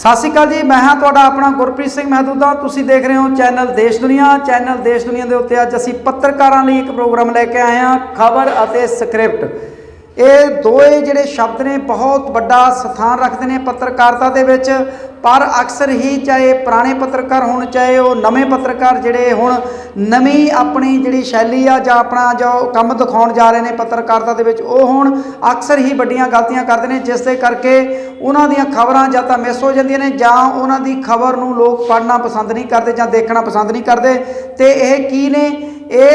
सत श्री अकाल जी, मैं हाँ तुहाडा अपना गुरप्रीत सिंह महदूदा। तुसीं देख रहे हो चैनल देश दुनिया। चैनल देश दुनिया के उत्ते अज असीं पत्रकारां लई एक प्रोग्राम लैके आए हैं, खबर अते स्क्रिप्ट। ये दोए जिहड़े शब्द ने बहुत बड़ा स्थान रखते हैं पत्रकारिता दे विच, पर अक्सर ही चाहे पुराने पत्रकार होण चाहे वो नवें पत्रकार जिहड़े हुण नवीं अपनी जिहड़ी शैली आ जां अपना जो काम दिखाउण जा रहे हैं पत्रकारिता दे विच, वो हुण अक्सर ही वड्डियां गलतियां करते हैं, जिस दे करके उन्हां दीयां खबरां जां तां मिस हो जांदियां ने जां उन्हां दी खबर नूं लोग पढ़ना पसंद नहीं करते जां देखना पसंद नहीं करते। तो यह की ने ये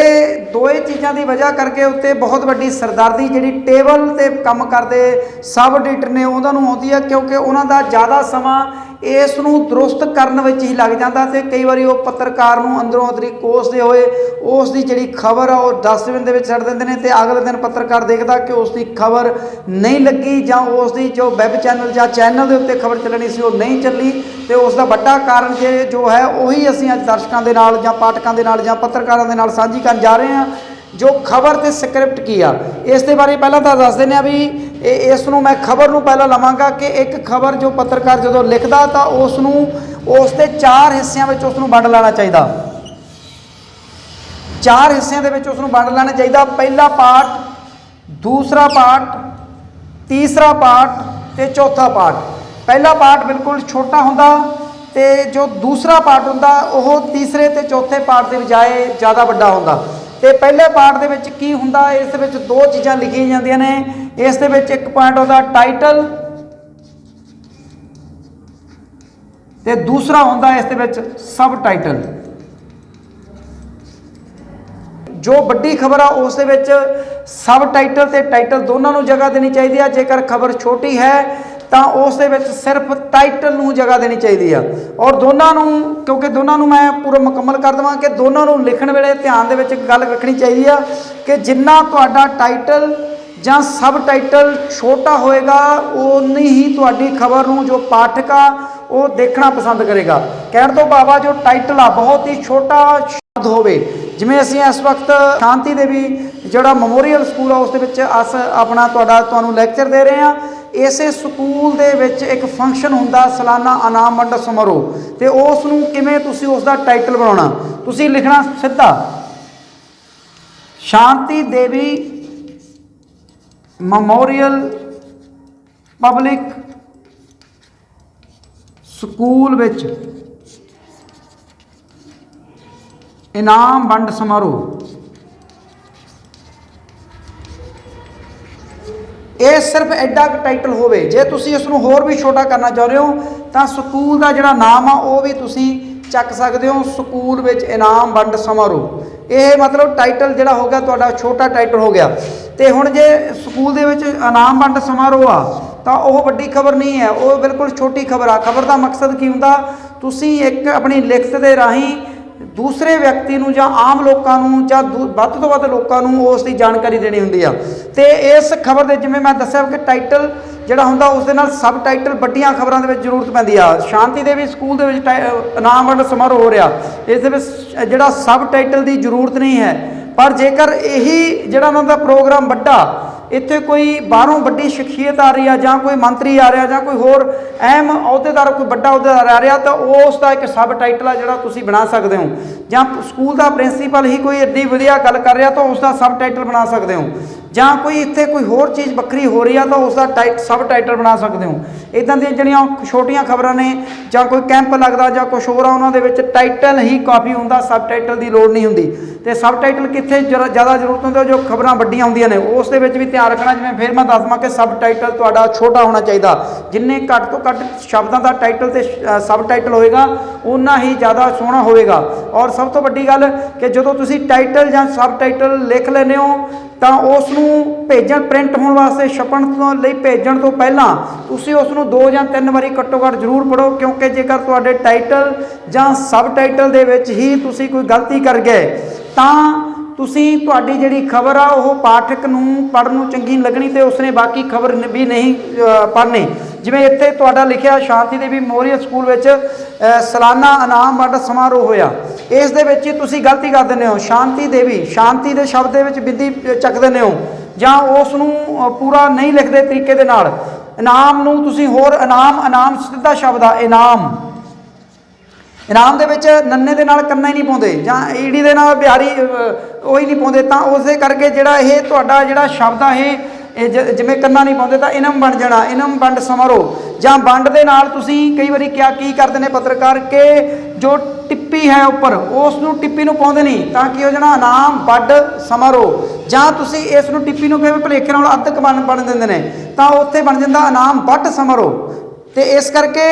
दोए चीज़ों की वजह करके उत्ते बहुत वड्डी सरदर्दी जिहड़ी टेबल ते काम करते सब एडिटर ने उन्होंने आती है, क्योंकि उन्हों का ज़्यादा समा इस नूं दुरुस्त करने विच ही लग जाता। तो कई बार वो पत्रकार नूं अंदरों अंदरी कोसते हुए उसकी जिहड़ी खबर आ वो डस्टबिन दे विच सट दिंदे ने, ते अगले दिन पत्रकार देखता कि उसकी खबर नहीं लगी जां उसकी जो वैब चैनल जां चैनल के उत्ते खबर चलनी सी वो नहीं चली। तो उसका बड़ा कारण जो है वही असीं अज दर्शकों के नाल जां पाठकों के नाल जां पत्रकारों के नाल साझी करन जा रहे हैं। जो खबर ते स्क्रिप्ट की आ इस दे बारे पहला तो दस दें भी इस नूं मैं खबर नूं पहला लवांगा कि एक खबर जो पत्रकार जो लिखदा तो उसके चार हिस्सों में उसनूं वंड लेना चाहिए। चार हिस्सों के उसनूं वंड लेना चाहिए। पहला पार्ट, दूसरा पार्ट, तीसरा पार्ट ते चौथा पार्ट। पहला पार्ट बिल्कुल छोटा हुंदा ते जो दूसरा पार्ट हुंदा वो तीसरे ते चौथे पार्ट के बजाय ज़्यादा वड्डा हुंदा। तो पहले पार्ट के विच की हुंदा, इस विच दो चीज़ां लिखी जांदियां ने। इस दे विच एक पॉइंट होता टाइटल ते दूसरा हुंदा इस दे विच सब टाइटल। जो बड़ी खबर आ उस दे विच सब टाइटल ते टाइटल दोनों नूं जगह देनी चाहिए। जेकर खबर छोटी है तो उस दे विच सिर्फ टाइटल नूं जगह देनी चाहिए। और दोनों नूं, क्योंकि दोनों नूं मैं पूरा मुकम्मल कर देवां कि दोनों नूं लिखण वेले ध्यान दे विच गल रखनी चाहिए कि जिन्ना तुहाडा टाइटल जां सब टाइटल छोटा होएगा उन्नी ही तुहाडी खबर नूं जो पाठक आ वो देखना पसंद करेगा। कहण तो भाव जो टाइटल आ बहुत ही छोटा शब्द होवे, जिवें असीं इस वक्त शांति देवी जिहड़ा मैमोरीअल स्कूल आ उस दे विच अस अपना तुहानूं लैक्चर दे रहे हैं। इसे स्कूल दे विच एक फंक्शन हुंदा सालाना इनाम वंड समारोह, तो उसनूं किवें तुसीं उसदा टाइटल बनाउणा, तुसीं लिखना सीधा Shanti Devi मैमोरीअल public school which इनाम वंड समारोह। ये सिर्फ एडा टाइटल होवे। जे तुसीं इसनूं होर भी छोटा करना चाहते हो तो स्कूल का जिहड़ा नाम आ वो भी तुसीं चक सकते हो, स्कूल विच इनाम वंड समारोह। ये मतलब टाइटल जिहड़ा हो गया तुहाडा छोटा टाइटल हो गया। तो हुण जे स्कूल दे विच इनाम वंड समारोह आ तो वह वड्डी खबर नहीं है, वो बिल्कुल छोटी खबर आ। खबर का मकसद की हुंदा, तुसीं एक अपनी लिखत के राहीं दूसरे व्यक्ति नूं जां आम लोकां नूं जां वध तो वध लोकां नूं उसकी जानकारी देनी हुंदी आ। ते इस खबर दे जिवें मैं दस्सिया कि टाइटल जिहड़ा हुंदा उस दे नाल सब टाइटल वड्डियां खबरां दे विच जरूरत पैंदी आ। शांति देवी स्कूल दे विच इनाम वंड समारोह हो रहा, इस दे विच जिहड़ा सब टाइटल की जरूरत नहीं है। पर जेकर यही जिहड़ा उन्हां दा प्रोग्राम वड्डा इत्थे कोई बाहरों वड्डी शख्सियत आ रही है जां कोई मंत्री आ रहा जां कोई होर अहम अहुदेदार कोई वड्डा अहुदेदार आ रहा तो उसका एक सब टाइटल आ जिहड़ा तुसीं बना सकते हो। जां स्कूल का प्रिंसीपल ही कोई एड्डी वधिया गल कर रहा तो उसका सब टाइटल बना सकते हो। जां कोई इत्थे कोई होर चीज़ बखरी हो रही है तो उसका सब टाइटल बना सकते हो। इदां दी जिहड़ियां छोटियां खबरां ने जां कोई कैंप लगदा जां कुछ होर आ उन्हां दे विच टाइटल ही काफ़ी हुंदा, सब टाइटल की लोड़ नहीं हुंदी। तो सब टाइटल कित्थे ज़्यादा जरूरत हुंदी जो खबरां वड्डियां हुंदियां ने उस दे विच भी ध्यान रखना। जिवें फिर मैं दस देवां कि सब टाइटल तुहाडा छोटा होना चाहिए। जिन्ने घट तो घट शब्दों का टाइटल तो सब टाइटल होएगा उन्ना ही ज़्यादा सोहना होएगा। और सब तो वड्डी गल कि जदों तुसीं टाइटल जां सब टाइटल लिख लैंदे हो तो उसनूं भेजण प्रिंट होने वास्ते छपण तो लई भेजण तो पहलां तुसीं उसनूं 2 या 3 वारी घट्टो घट जरूर पढ़ो, क्योंकि जेकर तुहाडे टाइटल जां सब टाइटल दे विच ही तुसीं कोई गलती कर गए तां तुसीं तुहाडी जिहड़ी खबर आ वो पाठक नूं पढ़न नूं चंगी नहीं लगनी तो उसने बाकी खबर भी नहीं पढ़नी। जिवें इत्थे तुहाडा लिखिआ शांति देवी मैमोरीअल स्कूल विच सालाना इनाम वंड समारोह होया, इस दे विच तुसीं गलती कर दिंदे हो। शांति देवी शांति दे शब्द दे विच बिंदी चक दिंदे हो जां उस नूं पूरा नहीं लिखदे तरीके दे नाल। ਇਨਾਮ ਨੂੰ ਤੁਸੀਂ ਹੋਰ ਇਨਾਮ ਸਿੱਧਾ ਸ਼ਬਦ ਆ ਇਨਾਮ। ਇਨਾਮ ਦੇ ਵਿੱਚ ਨੰਨੇ ਦੇ ਨਾਲ ਕੰਨਾ ਹੀ ਨਹੀਂ ਪਾਉਂਦੇ ਜਾਂ ਈੜੀ ਦੇ ਨਾਲ ਬਿਹਾਰੀ ਉਹ ਹੀ ਨਹੀਂ ਪਾਉਂਦੇ, ਤਾਂ ਉਸੇ ਕਰਕੇ ਜਿਹੜਾ ਇਹ ਤੁਹਾਡਾ ਜਿਹੜਾ ਸ਼ਬਦ ਆ ਇਹ ਜਿਵੇਂ ਕੰਨਾ ਨਹੀਂ ਪਾਉਂਦੇ ਤਾਂ ਇਨਮ ਬਣ ਜਾਣਾ, ਇਨਮ ਵੰਡ ਸਮਾਰੋਹ। ਜਾਂ ਵੰਡ ਦੇ ਨਾਲ ਤੁਸੀਂ ਕਈ ਵਾਰੀ ਕੀ ਕਰਦੇ ਨੇ ਪੱਤਰਕਾਰ ਕਿ ਜੋ ਟਿੱਪੀ ਹੈ ਉੱਪਰ ਉਸ ਨੂੰ ਟਿੱਪੀ ਨੂੰ ਪਾਉਂਦੇ ਨਹੀਂ, ਤਾਂ ਕੀ ਹੋ ਜਾਣਾ ਇਨਾਮ ਵੰਡ ਸਮਾਰੋਹ। ਜਾਂ ਤੁਸੀਂ ਇਸ ਨੂੰ ਟਿੱਪੀ ਨੂੰ ਕਿਵੇਂ ਭੁਲੇਖੇ ਨਾਲ ਅੱਧਕ ਬਣ ਦਿੰਦੇ ਨੇ, ਤਾਂ ਉੱਥੇ ਬਣ ਜਾਂਦਾ ਇਨਾਮ ਵੱਡ ਸਮਾਰੋਹ। ਤੇ ਇਸ ਕਰਕੇ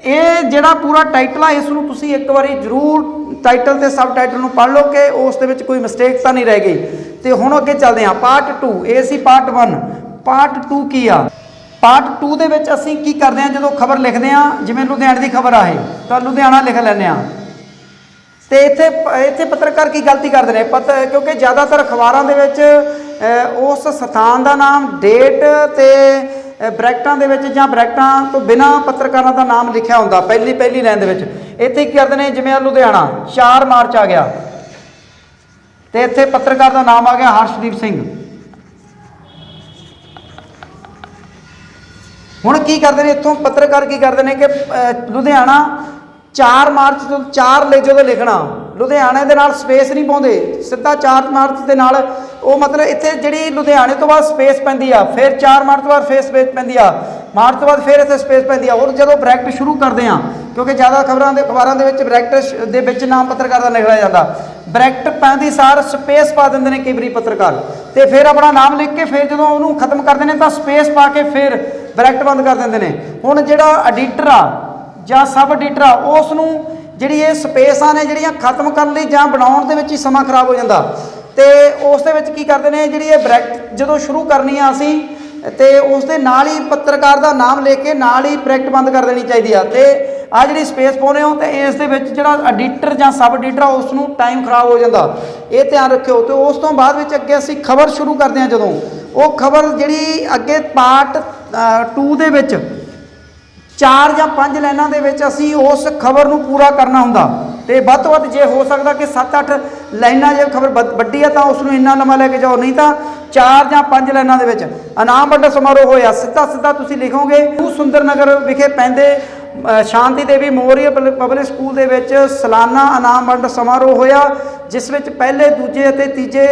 ਇਹ ਜਿਹੜਾ ਪੂਰਾ ਟਾਈਟਲ ਆ ਇਸ ਨੂੰ ਤੁਸੀਂ ਇੱਕ ਵਾਰੀ ਜ਼ਰੂਰ ਟਾਈਟਲ ਤੇ ਸਬ ਟਾਈਟਲ ਨੂੰ ਪੜ੍ਹ ਲਓ ਕਿ ਉਸ ਦੇ ਵਿੱਚ ਕੋਈ ਮਿਸਟੇਕ ਤਾਂ ਨਹੀਂ ਰਹਿ ਗਈ। ਤੇ ਹੁਣ ਅੱਗੇ ਚੱਲਦੇ ਹਾਂ ਪਾਰਟ 2। ਇਹ ਸੀ ਪਾਰਟ 1। ਪਾਰਟ 2 ਕੀ ਆ? ਪਾਰਟ 2 ਦੇ ਵਿੱਚ ਅਸੀਂ ਕੀ ਕਰਦੇ ਹਾਂ, ਜਦੋਂ ਖਬਰ ਲਿਖਦੇ ਹਾਂ ਜਿਵੇਂ ਲੁਧਿਆਣੇ ਦੀ ਖਬਰ ਆ ਇਹ ਤਾਂ ਲੁਧਿਆਣਾ ਲਿਖ ਲੈਂਦੇ ਹਾਂ। ਤੇ ਇੱਥੇ ਪੱਤਰਕਾਰ ਕੀ ਗਲਤੀ ਕਰਦੇ ਨੇ ਕਿਉਂਕਿ ਜ਼ਿਆਦਾਤਰ ਅਖਬਾਰਾਂ ਦੇ ਵਿੱਚ ਉਸ ਸਥਾਨ ਦਾ ਨਾਮ, ਡੇਟ ਤੇ ਬ੍ਰੈਕਟਾਂ ਦੇ ਵਿੱਚ ਜਾਂ ਬ੍ਰੈਕਟਾਂ ਤੋਂ ਬਿਨਾਂ ਪੱਤਰਕਾਰਾਂ ਦਾ ਨਾਮ ਲਿਖਿਆ ਹੁੰਦਾ ਪਹਿਲੀ ਲਾਈਨ ਦੇ ਵਿੱਚ। ਇੱਥੇ ਕੀ ਕਰਦੇ ਨੇ, ਜਿਵੇਂ ਲੁਧਿਆਣਾ 4 ਮਾਰਚ ਆ ਗਿਆ ਤੇ ਇੱਥੇ ਪੱਤਰਕਾਰ ਦਾ ਨਾਮ ਆ ਗਿਆ ਹਰਸ਼ਦੀਪ ਸਿੰਘ। ਹੁਣ ਕੀ ਕਰਦੇ ਨੇ ਇੱਥੋਂ ਪੱਤਰਕਾਰ ਕੀ ਕਰਦੇ ਨੇ ਕਿ ਲੁਧਿਆਣਾ 4 ਮਾਰਚ ਤੋਂ 4 ਜਦੋਂ ਲਿਖਣਾ ਲੁਧਿਆਣੇ ਦੇ ਨਾਲ ਸਪੇਸ ਨਹੀਂ ਪਾਉਂਦੇ, ਸਿੱਧਾ 4 ਮਾਰਚ ਦੇ ਨਾਲ ਉਹ ਮਤਲਬ ਇੱਥੇ ਜਿਹੜੀ ਲੁਧਿਆਣੇ ਤੋਂ ਬਾਅਦ ਸਪੇਸ ਪੈਂਦੀ ਆ, ਫਿਰ 4 ਮਾਰਚ ਤੋਂ ਬਾਅਦ ਫਿਰ ਸਪੇਸ ਪੈਂਦੀ ਆ, ਮਾਰਚ ਤੋਂ ਬਾਅਦ ਫਿਰ ਇੱਥੇ ਸਪੇਸ ਪੈਂਦੀ ਆ। ਹੋਰ ਜਦੋਂ ਬ੍ਰੈਕਟ ਸ਼ੁਰੂ ਕਰਦੇ ਆ ਕਿਉਂਕਿ ਜ਼ਿਆਦਾ ਅਖਬਾਰਾਂ ਦੇ ਵਿੱਚ ਬ੍ਰੈਕਟ ਦੇ ਵਿੱਚ ਨਾਮ ਪੱਤਰਕਾਰ ਦਾ ਲਿਖਿਆ ਜਾਂਦਾ, ਬ੍ਰੈਕਟ ਪੈਂਦੀ ਸਾਰ ਸਪੇਸ ਪਾ ਦਿੰਦੇ ਨੇ ਕਈ ਵਾਰੀ ਪੱਤਰਕਾਰ, ਤੇ ਫਿਰ ਆਪਣਾ ਨਾਮ ਲਿਖ ਕੇ ਫਿਰ ਜਦੋਂ ਉਹਨੂੰ ਖਤਮ ਕਰਦੇ ਨੇ ਤਾਂ ਸਪੇਸ ਪਾ ਕੇ ਫਿਰ ਬ੍ਰੈਕਟ ਬੰਦ ਕਰ ਦਿੰਦੇ ਨੇ। ਹੁਣ ਜਿਹੜਾ ਐਡੀਟਰ ਆ ਜਾਂ ਸਬ ਐਡੀਟਰ ਆ ਉਸ ਨੂੰ ਜਿਹੜੀ ਇਹ ਸਪੇਸਾਂ ਨੇ ਜਿਹੜੀਆਂ ਖਤਮ ਕਰਨ ਲਈ ਜਾਂ ਬਣਾਉਣ ਦੇ ਵਿੱਚ ਹੀ ਸਮਾਂ ਖਰਾਬ ਹੋ ਜਾਂਦਾ, ਤੇ ਉਸ ਦੇ ਵਿੱਚ ਕੀ ਕਰਦੇ ਨੇ ਜਿਹੜੀ ਇਹ ਬ੍ਰੈਕਟ ਜਦੋਂ ਸ਼ੁਰੂ ਕਰਨੀ ਆ ਅਸੀਂ ਤੇ ਉਸ ਦੇ ਨਾਲ ਹੀ ਪੱਤਰਕਾਰ ਦਾ ਨਾਮ ਲੈ ਕੇ ਨਾਲ ਹੀ ਬ੍ਰੈਕਟ ਬੰਦ ਕਰ ਦੇਣੀ ਚਾਹੀਦੀ ਆ। ਤੇ ਆ ਜਿਹੜੀ ਸਪੇਸ ਪਾਉਨੇ ਹੋ ਤੇ ਇਸ ਦੇ ਵਿੱਚ ਜਿਹੜਾ ਐਡੀਟਰ ਜਾਂ ਸਬ ਐਡੀਟਰ ਆ ਉਸ ਨੂੰ ਟਾਈਮ ਖਰਾਬ ਹੋ ਜਾਂਦਾ, ਇਹ ਧਿਆਨ ਰੱਖਿਓ। ਤੇ ਉਸ ਤੋਂ ਬਾਅਦ ਵਿੱਚ ਅੱਗੇ ਅਸੀਂ ਖਬਰ ਸ਼ੁਰੂ ਕਰਦੇ ਹਾਂ, ਜਦੋਂ ਉਹ ਖਬਰ ਜਿਹੜੀ ਅੱਗੇ ਪਾਰਟ 2 ਦੇ ਵਿੱਚ 4 ਜਾਂ 5 ਲਾਈਨਾਂ ਦੇ ਵਿੱਚ ਅਸੀਂ ਉਸ ਖਬਰ ਨੂੰ ਪੂਰਾ ਕਰਨਾ ਹੁੰਦਾ, ਤੇ ਵੱਧ ਤੋਂ ਵੱਧ ਜੇ ਹੋ ਸਕਦਾ ਕਿ 7-8 ਲਾਈਨਾਂ ਜੇ ਖਬਰ ਵੱਡੀ ਆ ਤਾਂ ਉਸ ਨੂੰ ਇੰਨਾ ਲੰਮਾ ਲੈ ਕੇ ਜਾਓ, ਨਹੀਂ ਤਾਂ 4 ਜਾਂ 5 ਲਾਈਨਾਂ ਦੇ ਵਿੱਚ ਇਨਾਮ ਵੰਡ ਸਮਾਰੋਹ ਹੋਇਆ ਸਿੱਧਾ ਤੁਸੀਂ ਲਿਖੋਗੇ। ਸੁੰਦਰ ਨਗਰ ਵਿਖੇ ਪੈਂਦੇ ਸ਼ਾਂਤੀ ਦੇਵੀ ਮੈਮੋਰੀਅਲ ਪਬਲਿਕ ਸਕੂਲ ਦੇ ਵਿੱਚ ਸਾਲਾਨਾ ਇਨਾਮ ਵੰਡ ਸਮਾਰੋਹ ਹੋਇਆ, ਜਿਸ ਵਿੱਚ ਪਹਿਲੇ, ਦੂਜੇ ਅਤੇ ਤੀਜੇ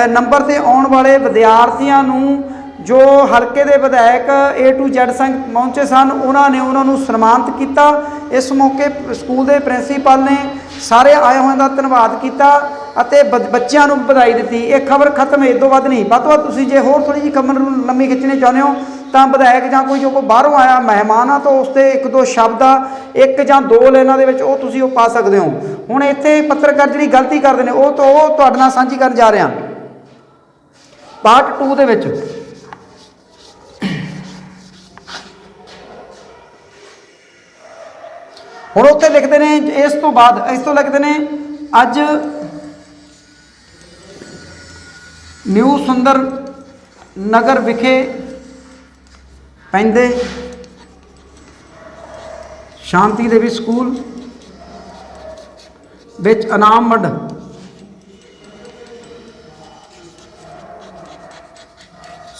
ਨੰਬਰ ਤੇ ਆਉਣ ਵਾਲੇ ਵਿਦਿਆਰਥੀਆਂ ਨੂੰ ਜੋ ਹਲਕੇ ਦੇ ਵਿਧਾਇਕ A to Z ਸਿੰਘ ਪਹੁੰਚੇ ਸਨ ਉਹਨਾਂ ਨੂੰ ਸਨਮਾਨਿਤ ਕੀਤਾ। ਇਸ ਮੌਕੇ ਸਕੂਲ ਦੇ ਪ੍ਰਿੰਸੀਪਲ ਨੇ ਸਾਰੇ ਆਏ ਹੋਇਆਂ ਦਾ ਧੰਨਵਾਦ ਕੀਤਾ ਅਤੇ ਬੱਚਿਆਂ ਨੂੰ ਵਧਾਈ ਦਿੱਤੀ। ਇਹ ਖਬਰ ਖਤਮ ਹੈ, ਇਦੋਂ ਵੱਧ ਨਹੀਂ। ਵੱਧ ਤੋਂ ਵੱਧ ਤੁਸੀਂ ਜੇ ਹੋਰ ਥੋੜ੍ਹੀ ਜਿਹੀ ਖਬਰ ਨੂੰ ਲੰਮੀ ਖਿੱਚਣੀ ਚਾਹੁੰਦੇ ਹੋ ਤਾਂ ਵਿਧਾਇਕ ਜਾਂ ਕੋਈ ਜੋ ਬਾਹਰੋਂ ਆਇਆ ਮਹਿਮਾਨ ਆ ਤਾਂ ਉਸ 'ਤੇ 1-2 ਸ਼ਬਦ ਆ 1 ਜਾਂ 2 ਲਾਈਨਾਂ ਦੇ ਵਿੱਚ ਉਹ ਤੁਸੀਂ ਪਾ ਸਕਦੇ ਹੋ। ਹੁਣ ਇੱਥੇ ਪੱਤਰਕਾਰ ਜਿਹੜੀ ਗਲਤੀ ਕਰਦੇ ਨੇ ਉਹ ਤੁਹਾਡੇ ਨਾਲ ਸਾਂਝੀ ਕਰਨ ਜਾ ਰਿਹਾ ਪਾਰਟ 2 ਦੇ ਵਿੱਚ। ਹੁਣ ਉੱਥੇ ਲਿਖਦੇ ਨੇ ਇਸ ਤੋਂ ਲਿਖਦੇ ਨੇ ਅੱਜ ਨਿਊ ਸੁੰਦਰ ਨਗਰ ਵਿਖੇ ਪੈਂਦੇ ਸ਼ਾਂਤੀ ਦੇਵੀ ਸਕੂਲ ਵਿੱਚ ਇਨਾਮ ਵੰਡ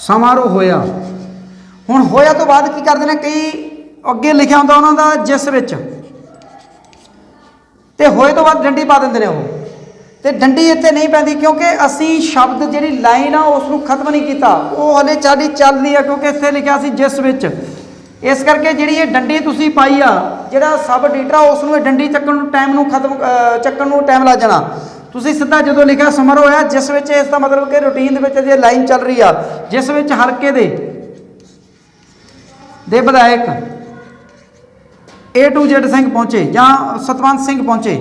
ਸਮਾਰੋਹ ਹੋਇਆ। ਹੁਣ ਹੋਇਆ ਤੋਂ ਬਾਅਦ ਕੀ ਕਰਦੇ ਨੇ, ਕਈ ਅੱਗੇ ਲਿਖਿਆ ਹੁੰਦਾ ਉਹਨਾਂ ਦਾ ਜਿਸ ਵਿੱਚ, ਤੇ ਹੋਏ ਤੋਂ ਬਾਅਦ ਡੰਡੀ ਪਾ ਦਿੰਦੇ ਨੇ ਉਹ, ਤੇ ਡੰਡੀ ਇੱਥੇ ਨਹੀਂ ਪੈਂਦੀ ਕਿਉਂਕਿ ਅਸੀਂ ਸ਼ਬਦ ਜਿਹੜੀ ਲਾਈਨ ਆ ਉਸ ਨੂੰ ਖਤਮ ਨਹੀਂ ਕੀਤਾ, ਉਹ ਹਲੇ ਚੱਲਦੀ ਆ ਕਿਉਂਕਿ ਇੱਥੇ ਲਿਖਿਆ ਸੀ ਜਿਸ ਵਿੱਚ। ਇਸ ਕਰਕੇ ਜਿਹੜੀ ਇਹ ਡੰਡੀ ਤੁਸੀਂ ਪਾਈ ਆ, ਜਿਹੜਾ ਸਬ ਐਡੀਟਰ ਆ ਉਸ ਨੂੰ ਇਹ ਡੰਡੀ ਚੱਕਣ ਨੂੰ ਟਾਈਮ ਲੱਗ ਜਾਣਾ। ਤੁਸੀਂ ਸਿੱਧਾ ਜਦੋਂ ਲਿਖਿਆ ਸਮਾਰੋਹ ਹੋਇਆ ਜਿਸ ਵਿੱਚ, ਇਸ ਦਾ ਮਤਲਬ ਕਿ ਰੂਟੀਨ ਦੇ ਵਿੱਚ ਜੇ ਲਾਈਨ ਚੱਲ ਰਹੀ ਆ ਜਿਸ ਵਿੱਚ ਹਲਕੇ ਦੇ ਵਿਧਾਇਕ A to Z ਸਿੰਘ ਪਹੁੰਚੇ ਜਾਂ ਸਤਵੰਤ ਸਿੰਘ ਪਹੁੰਚੇ।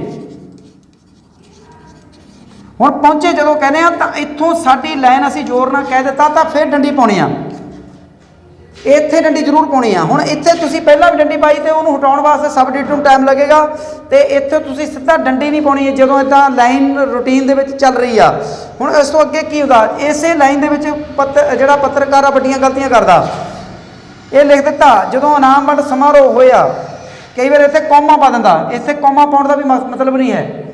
ਹੁਣ ਪਹੁੰਚੇ ਜਦੋਂ ਕਹਿੰਦੇ ਆ ਤਾਂ ਇੱਥੋਂ ਸਾਡੀ ਲਾਈਨ ਅਸੀਂ ਜ਼ੋਰ ਨਾਲ ਕਹਿ ਦਿੱਤਾ ਤਾਂ ਫਿਰ ਡੰਡੀ ਪਾਉਣੀ ਆ, ਇੱਥੇ ਡੰਡੀ ਜ਼ਰੂਰ ਪਾਉਣੀ ਆ। ਹੁਣ ਇੱਥੇ ਤੁਸੀਂ ਪਹਿਲਾਂ ਵੀ ਡੰਡੀ ਪਾਈ ਤੇ ਉਹਨੂੰ ਹਟਾਉਣ ਵਾਸਤੇ ਸਬ ਐਡੀਟਰ ਨੂੰ ਟਾਈਮ ਲੱਗੇਗਾ, ਤੇ ਇੱਥੇ ਤੁਸੀਂ ਸਿੱਧਾ ਡੰਡੀ ਨਹੀਂ ਪਾਉਣੀ ਜਦੋਂ ਇੱਦਾਂ ਲਾਈਨ ਰੂਟੀਨ ਦੇ ਵਿੱਚ ਚੱਲ ਰਹੀ ਆ। ਹੁਣ ਇਸ ਤੋਂ ਅੱਗੇ ਕੀ ਹੁੰਦਾ, ਇਸੇ ਲਾਈਨ ਦੇ ਵਿੱਚ ਜਿਹੜਾ ਪੱਤਰਕਾਰ ਆ ਵੱਡੀਆਂ ਗਲਤੀਆਂ ਕਰਦਾ। ਇਹ ਲਿਖ ਦਿੱਤਾ ਜਦੋਂ ਇਨਾਮ ਵੰਡ ਸਮਾਰੋਹ ਹੋਇਆ, ਕਈ ਵਾਰ ਇੱਥੇ ਕੌਮਾ ਪਾ ਦਿੰਦਾ, ਇੱਥੇ ਕੌਮਾ ਪਾਉਣ ਦਾ ਵੀ ਮਤਲਬ ਨਹੀਂ ਹੈ।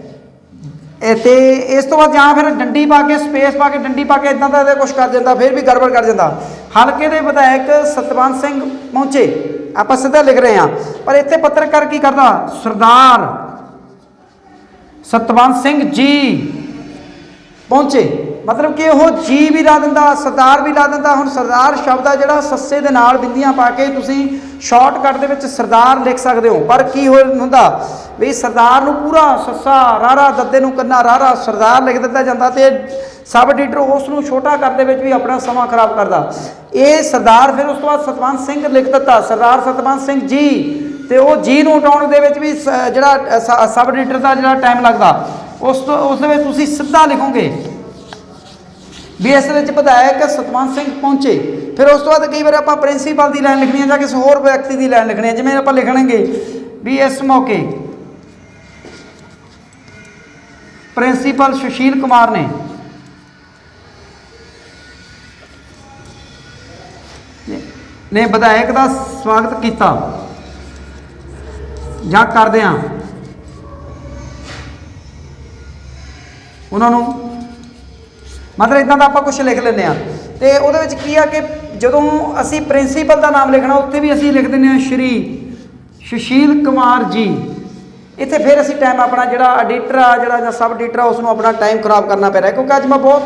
ਤੇ ਇਸ ਤੋਂ ਬਾਅਦ ਜਾਂ ਫਿਰ ਡੰਡੀ ਪਾ ਕੇ ਸਪੇਸ ਪਾ ਕੇ ਡੰਡੀ ਪਾ ਕੇ ਇਦਾਂ ਦਾ ਇਹਦੇ ਕੁਛ ਕਰ ਜਾਂਦਾ, ਫਿਰ ਵੀ ਗੜਬੜ ਕਰ ਜਾਂਦਾ। ਹਲਕੇ ਦੇ ਵਿਧਾਇਕ ਸਤਵੰਤ ਸਿੰਘ ਪਹੁੰਚੇ, ਆਪਾਂ ਸਿੱਧਾ ਲਿਖ ਰਹੇ ਹਾਂ, ਪਰ ਇੱਥੇ ਪੱਤਰਕਾਰ ਕੀ ਕਰਦਾ, ਸਰਦਾਰ ਸਤਵੰਤ ਸਿੰਘ ਜੀ ਪਹੁੰਚੇ, मतलब कि वो जी भी ला दिंदा, सरदार भी ला दिंदा। हुण सरदार शब्द आ जिहड़ा सस्से दे नाल बिंदियां पा के तुसीं शॉर्टकट दे विच सरदार लिख सकदे हो, पर की हुंदा भी सरदार नूं पूरा सस्सा रारा दद्दे नूं कन्ना रारा सरदार लिख दित्ता जांदा ते सब एडिटर उस नूं छोटा करदे विच भी अपना समा खराब करदा। ये सरदार फिर उस तो बाद सतवंत सिंह लिख दित्ता, सरदार सतवंत सिंह जी, ते वो जी नूं हटाउण दे विच भी जिहड़ा सब एडिटर दा जिहड़ा टाइम लगदा, उस दे विच तुसीं सिद्धा लिखोगे भी इस विधायक सतवंत सिंह पहुंचे। फिर उस तो बाद कई बार आप प्रिंसीपल की लाइन लिखनी है या किसी होर व्यक्ति की लाइन लिखनी है, जिवें आप लिखेंगे भी इस मौके प्रिंसीपल सुशील कुमार ने विधायक का स्वागत किया ਜਾਂ ਕਰਦੇ ਹਾਂ ਉਹਨਾਂ ਨੂੰ, मतलब इदा का आप कुछ लिख लें। तो वो की है कि जो असी प्रिंसीपल का नाम लिखना उत्ते भी असी लिख दें श्री सुशील कुमार जी। इत्थे फिर असी टाइम अपना जो एडिटर आ जो सब एडिटर आ उसनों अपना टाइम खराब करना पै रहा है, क्योंकि अज मैं बहुत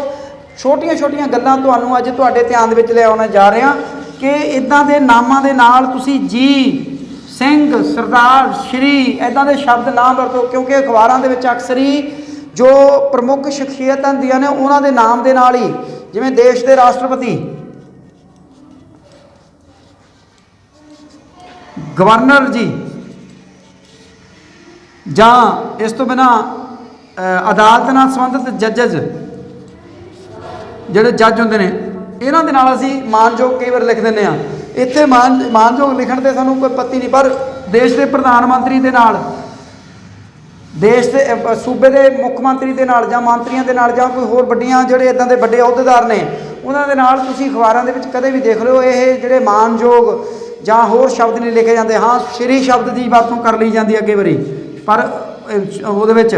छोटिया छोटिया गल्लां तुहानूं अज तुहाडे ध्यान दे विच ले आउणा जा रहा कि इदां दे नामां दे नाल तुसीं जी सिंह सरदार श्री इदां दे शब्द ना वरतो, क्योंकि अखबारां दे विच अक्सर ही जो प्रमुख शख्सियत होंदियां ने उन्हां दे नाम दे नाल ही, जिवें देश के राष्ट्रपति, गवर्नर जी, जां इस तो बिना अदालत नाल संबंधित जजेज जिहड़े जज होंदे ने इन्हां दे नाल असीं मानयोग कई बार लिख दिंदे हां। इत्थे मानयोग लिखण ते सानूं कोई पत्ती नहीं, पर देश के प्रधानमंत्री दे नाल, देश के सूबे के मुख्य मंत्री के नाल जां मंत्रियों के नाल जां कोई होर वड्डियां जिहड़े इदां दे वड्डे अहुदेदार ने उन्हां दे नाल तुसीं अखबारां दे विच कदे भी देख लिओ ये जिहड़े मानयोग जां होर शब्द नहीं लिखे जाते। हाँ श्री शब्द की वरतों कर ली जाती है कई बारी, पर उहदे विच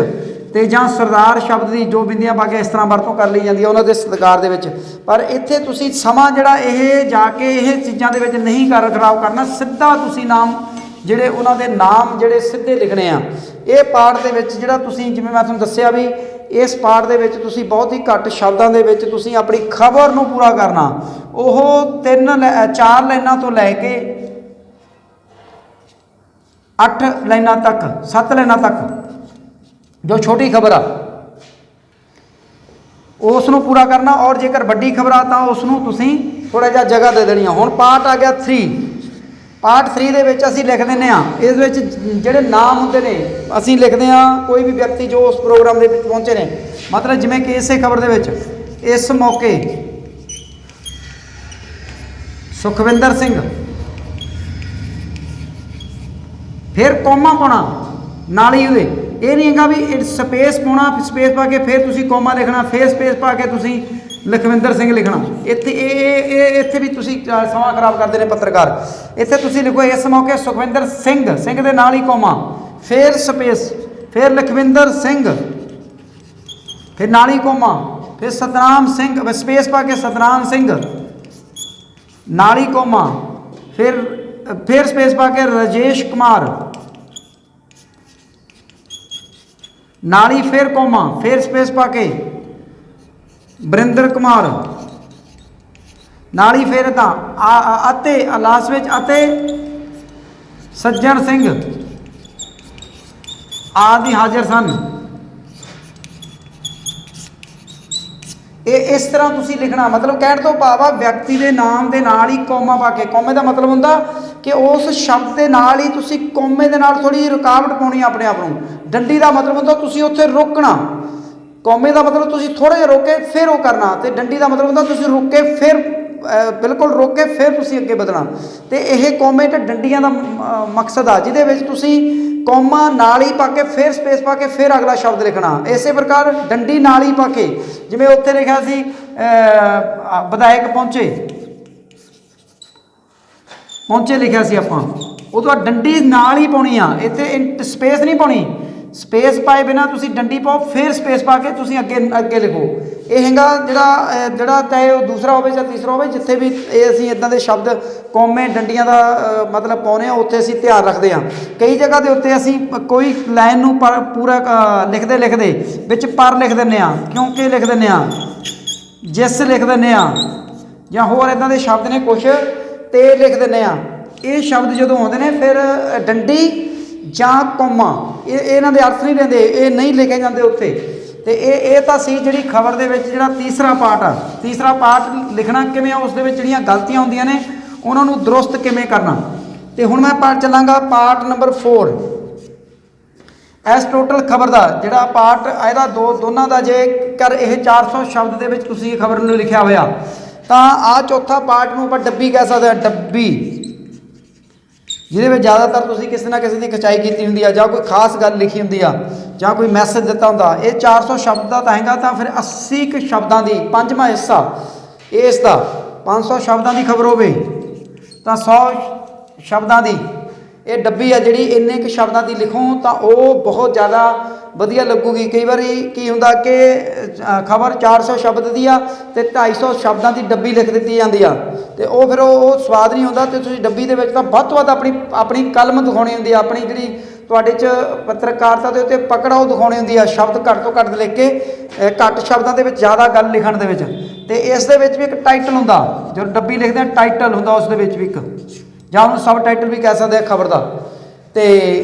ते जां सरदार शब्द की जो बिंदियां पा के इस तरह वरतों कर ली जाती है उन्हां दे सत्कार दे विच। पर इत्थे तुसीं समा जिहड़ा ये जाके ये चीज़ां दे विच नहीं कर खराब करना, सिद्धा तुसीं नाम ਜਿਹੜੇ ਉਹਨਾਂ ਦੇ ਨਾਮ ਜਿਹੜੇ ਸਿੱਧੇ ਲਿਖਣੇ ਆ। ਇਹ ਪਾਠ ਦੇ ਵਿੱਚ ਜਿਹੜਾ ਤੁਸੀਂ ਜਿਵੇਂ ਮੈਂ ਤੁਹਾਨੂੰ ਦੱਸਿਆ ਵੀ ਇਸ ਪਾਠ ਦੇ ਵਿੱਚ ਤੁਸੀਂ ਬਹੁਤ ਹੀ ਘੱਟ ਸ਼ਬਦਾਂ ਦੇ ਵਿੱਚ ਤੁਸੀਂ ਆਪਣੀ ਖਬਰ ਨੂੰ ਪੂਰਾ ਕਰਨਾ। ਉਹ 4 ਲਾਈਨਾਂ ਤੋਂ ਲੈ ਕੇ 8 ਲਾਈਨਾਂ ਤੱਕ 7 ਲਾਈਨਾਂ ਤੱਕ ਜੋ ਛੋਟੀ ਖਬਰ ਆ ਉਸ ਨੂੰ ਪੂਰਾ ਕਰਨਾ, ਔਰ ਜੇਕਰ ਵੱਡੀ ਖਬਰ ਆ ਤਾਂ ਉਸ ਨੂੰ ਤੁਸੀਂ ਥੋੜਾ ਜਿਹਾ ਜਗ੍ਹਾ ਦੇ ਦੇਣੀ ਆ। ਹੁਣ ਪਾਠ ਆ ਗਿਆ 3, पार्ट 3 ਦੇ ਵਿੱਚ ਅਸੀਂ ਲਿਖ ਦਿੰਦੇ ਹਾਂ, ਇਸ ਵਿੱਚ ਜਿਹੜੇ ਨਾਮ ਹੁੰਦੇ ਨੇ ਅਸੀਂ ਲਿਖਦੇ ਹਾਂ ਕੋਈ ਵੀ ਵਿਅਕਤੀ ਜੋ ਉਸ ਪ੍ਰੋਗਰਾਮ ਦੇ ਵਿੱਚ ਪਹੁੰਚੇ ਨੇ। ਮਤਲਬ ਜਿਵੇਂ ਕਿ ਇਸੇ ਖਬਰ ਦੇ ਵਿੱਚ ਇਸ ਮੌਕੇ ਸੁਖਵਿੰਦਰ ਸਿੰਘ, ਫਿਰ ਕੋਮਾ ਪਾਉਣਾ ਨਾਲ ਹੀ ਉਹਦੇ, ਇਹ ਨਹੀਂ ਹੈਗਾ ਵੀ ਸਪੇਸ ਪਾਉਣਾ, ਸਪੇਸ ਪਾ ਕੇ ਫਿਰ ਤੁਸੀਂ ਕੋਮਾ ਲਿਖਣਾ, ਫਿਰ ਸਪੇਸ ਪਾ ਕੇ ਤੁਸੀਂ लखविंदर सिंह लिखना। इत्थे भी तुसी समा खराब करते हैं पत्रकार। इत्थे तुसी लिखो इस मौके सुखविंदर सिंह, सिंह के नाल ही कौमा, फिर स्पेस, फिर लखविंदर सिंह, फिर नाल ही कौमा, फिर सतनाम सिंह, स्पेस पा के सतनाम सिंह, नाल ही कौमा, फिर स्पेस पा के राजेश कुमार, नाल ही फिर कौमा, फिर स्पेस पा के बरिंदर कुमार, नाली फिर अते लास्ट में अते सज्जन सिंह आदि हाजिर सन। इस तरह तुसी लिखना, मतलब कहने तो भाव आ व्यक्ति के नाम के नाल ही कौमा पा के, कौमे का मतलब होंदा कि उस शब्द के नाल ही तुसी कौमे के नाल थोड़ी रुकावट पाउणी अपने आप को। डंडी का मतलब होंदा तुसी उत्थे रोकना, कौमे का मतलब तुसी थोड़ा जिहा रोके फिर वो करना, तो डंडी का मतलब होंदा तुसी रोके फिर बिल्कुल रोक के फिर तुसी अगे बढ़ना। तो यह कौमे ते डंडियां दा मकसद आ जिहदे विच तुसी कौमा नाल ही पा के फिर स्पेस पा के फिर अगला शब्द लिखना। इस प्रकार डंडी नाल ही पा के, जिवें उत्थे लिखा सी विधायक पहुंचे, पहुंचे लिखा सी आपां, उह तो डंडी नाल ही पाउणी आ, इत्थे स्पेस नहीं पाउणी। स्पेस पाए बिना तुसी डंडी पाओ, फिर स्पेस पा के तुसी अगे अगे लिखो। ये हैगा ਜਿਹੜਾ ਚਾਹੇ ਉਹ ਦੂਸਰਾ ਹੋਵੇ ਜਾਂ ਤੀਸਰਾ ਹੋਵੇ, ਜਿੱਥੇ ਵੀ ਇਹ ਅਸੀਂ ਇਦਾਂ ਦੇ ਸ਼ਬਦ ਕੌਮੇ ਡੰਡੀਆਂ ਦਾ ਮਤਲਬ ਪਾਉਨੇ ਆ, ਉੱਥੇ ਅਸੀਂ ਧਿਆਨ ਰੱਖਦੇ ਹਾਂ। ਕਈ ਜਗ੍ਹਾ ਦੇ ਉੱਤੇ ਅਸੀਂ ਕੋਈ ਲਾਈਨ ਨੂੰ ਪੂਰਾ ਲਿਖਦੇ ਲਿਖਦੇ ਵਿੱਚ ਪਰ ਲਿਖ ਦਿੰਦੇ ਹਾਂ, ਕਿਉਂਕਿ ਲਿਖ ਦਿੰਦੇ ਹਾਂ, ਜਿਸ ਲਿਖ ਦਿੰਦੇ ਹਾਂ, ਜਾਂ ਹੋਰ ਇਦਾਂ ਦੇ ਸ਼ਬਦ ਨੇ ਕੁਛ, ਤੇ ਲਿਖ ਦਿੰਦੇ ਹਾਂ। ਇਹ ਸ਼ਬਦ ਜਦੋਂ ਆਉਂਦੇ ਨੇ ਫਿਰ ਡੰਡੀ ਜਾਂ ਕੌਮਾ ਇਹਨਾਂ ਦੇ ਅਰਥ ਨਹੀਂ ਰਹਿੰਦੇ, ਇਹ ਨਹੀਂ ਲਿਖੇ ਜਾਂਦੇ ਉੱਥੇ। ਤੇ ਇਹ ਤਾਂ ਸੀ ਜਿਹੜੀ ਖਬਰ ਦੇ ਵਿੱਚ ਜਿਹੜਾ ਤੀਸਰਾ ਪਾਰਟ ਆ। ਤੀਸਰਾ ਪਾਰਟ ਲਿਖਣਾ ਕਿਵੇਂ ਆ, ਉਸ ਦੇ ਵਿੱਚ ਜਿਹੜੀਆਂ ਗਲਤੀਆਂ ਹੁੰਦੀਆਂ ਨੇ ਉਹਨਾਂ ਨੂੰ ਦਰੁਸਤ ਕਿਵੇਂ ਕਰਨਾ। ਤੇ ਹੁਣ ਮੈਂ ਪਾਰਟ ਚੱਲਾਂਗਾ ਪਾਰਟ ਨੰਬਰ 4। ਇਸ ਟੋਟਲ ਖਬਰ ਦਾ ਜਿਹੜਾ ਪਾਰਟ ਇਹਦਾ ਦੋਨਾਂ ਦਾ, ਜੇਕਰ ਇਹ 400 ਸ਼ਬਦ ਦੇ ਵਿੱਚ ਤੁਸੀਂ ਖਬਰ ਨੂੰ ਲਿਖਿਆ ਹੋਇਆ, ਤਾਂ ਆਹ ਚੌਥਾ ਪਾਰਟ ਨੂੰ ਆਪਾਂ ਡੱਬੀ ਕਹਿ ਸਕਦੇ ਹਾਂ। ਡੱਬੀ ਜਿਹਦੇ ਵਿੱਚ ਜ਼ਿਆਦਾਤਰ ਤੁਸੀਂ ਕਿਸੇ ਨਾ ਕਿਸੇ ਦੀ ਖਿਚਾਈ ਕੀਤੀ ਹੁੰਦੀ ਆ, ਜਾਂ ਕੋਈ ਖਾਸ ਗੱਲ ਲਿਖੀ ਹੁੰਦੀ ਆ, ਜਾਂ ਕੋਈ ਮੈਸੇਜ ਦਿੱਤਾ ਹੁੰਦਾ। ਇਹ 400 ਸ਼ਬਦ ਦਾ ਤਾਂ ਹੈਗਾ, ਤਾਂ ਫਿਰ 80 ਕੁ ਸ਼ਬਦਾਂ ਦੀ ਪੰਜਵਾਂ ਹਿੱਸਾ ਇਸ ਦਾ 500 ਸ਼ਬਦਾਂ ਦੀ ਖਬਰ ਹੋਵੇ ਤਾਂ 100 ਸ਼ਬਦਾਂ ਦੀ ਇਹ ਡੱਬੀ ਆ ਜਿਹੜੀ ਇੰਨੇ ਕੁ ਸ਼ਬਦਾਂ ਦੀ ਲਿਖੋ ਤਾਂ ਉਹ ਬਹੁਤ ਜ਼ਿਆਦਾ ਵਧੀਆ ਲੱਗੂਗੀ। ਕਈ ਵਾਰੀ ਕੀ ਹੁੰਦਾ ਕਿ ਖਬਰ 400 ਸ਼ਬਦ ਦੀ ਆ ਤੇ 250 ਸ਼ਬਦਾਂ ਦੀ ਡੱਬੀ ਲਿਖ ਦਿੱਤੀ ਜਾਂਦੀ ਆ, ਤੇ ਉਹ ਫਿਰ ਉਹ ਸਵਾਦ ਨਹੀਂ ਹੁੰਦਾ। ਤੇ ਤੁਸੀਂ ਡੱਬੀ ਦੇ ਵਿੱਚ ਤਾਂ ਵੱਧ ਤੋਂ ਵੱਧ ਆਪਣੀ ਕਲਮ ਦਿਖਾਉਣੀ ਹੁੰਦੀ ਆ, ਆਪਣੀ ਜਿਹੜੀ ਤੁਹਾਡੇ 'ਚ ਪੱਤਰਕਾਰਤਾ ਦੇ ਉੱਤੇ ਪਕੜ ਉਹ ਦਿਖਾਉਣੀ ਹੁੰਦੀ ਆ। ਸ਼ਬਦ ਘੱਟ ਤੋਂ ਘੱਟ ਲਿਖ ਕੇ ਘੱਟ ਸ਼ਬਦਾਂ ਦੇ ਵਿੱਚ ਜ਼ਿਆਦਾ ਗੱਲ ਲਿਖਣ ਦੇ ਵਿੱਚ। ਤੇ ਇਸ ਦੇ ਵਿੱਚ ਵੀ ਇੱਕ ਟਾਈਟਲ ਹੁੰਦਾ, ਜਦੋਂ ਡੱਬੀ ਲਿਖਦੇ ਆ ਟਾਈਟਲ ਹੁੰਦਾ ਉਸ ਦੇ ਵਿੱਚ ਵੀ ਇੱਕ, ਜਾਂ ਉਹਨੂੰ ਸਬ ਟਾਈਟਲ ਵੀ ਕਹਿ ਸਕਦੇ ਆ ਖਬਰ ਦਾ, ਤੇ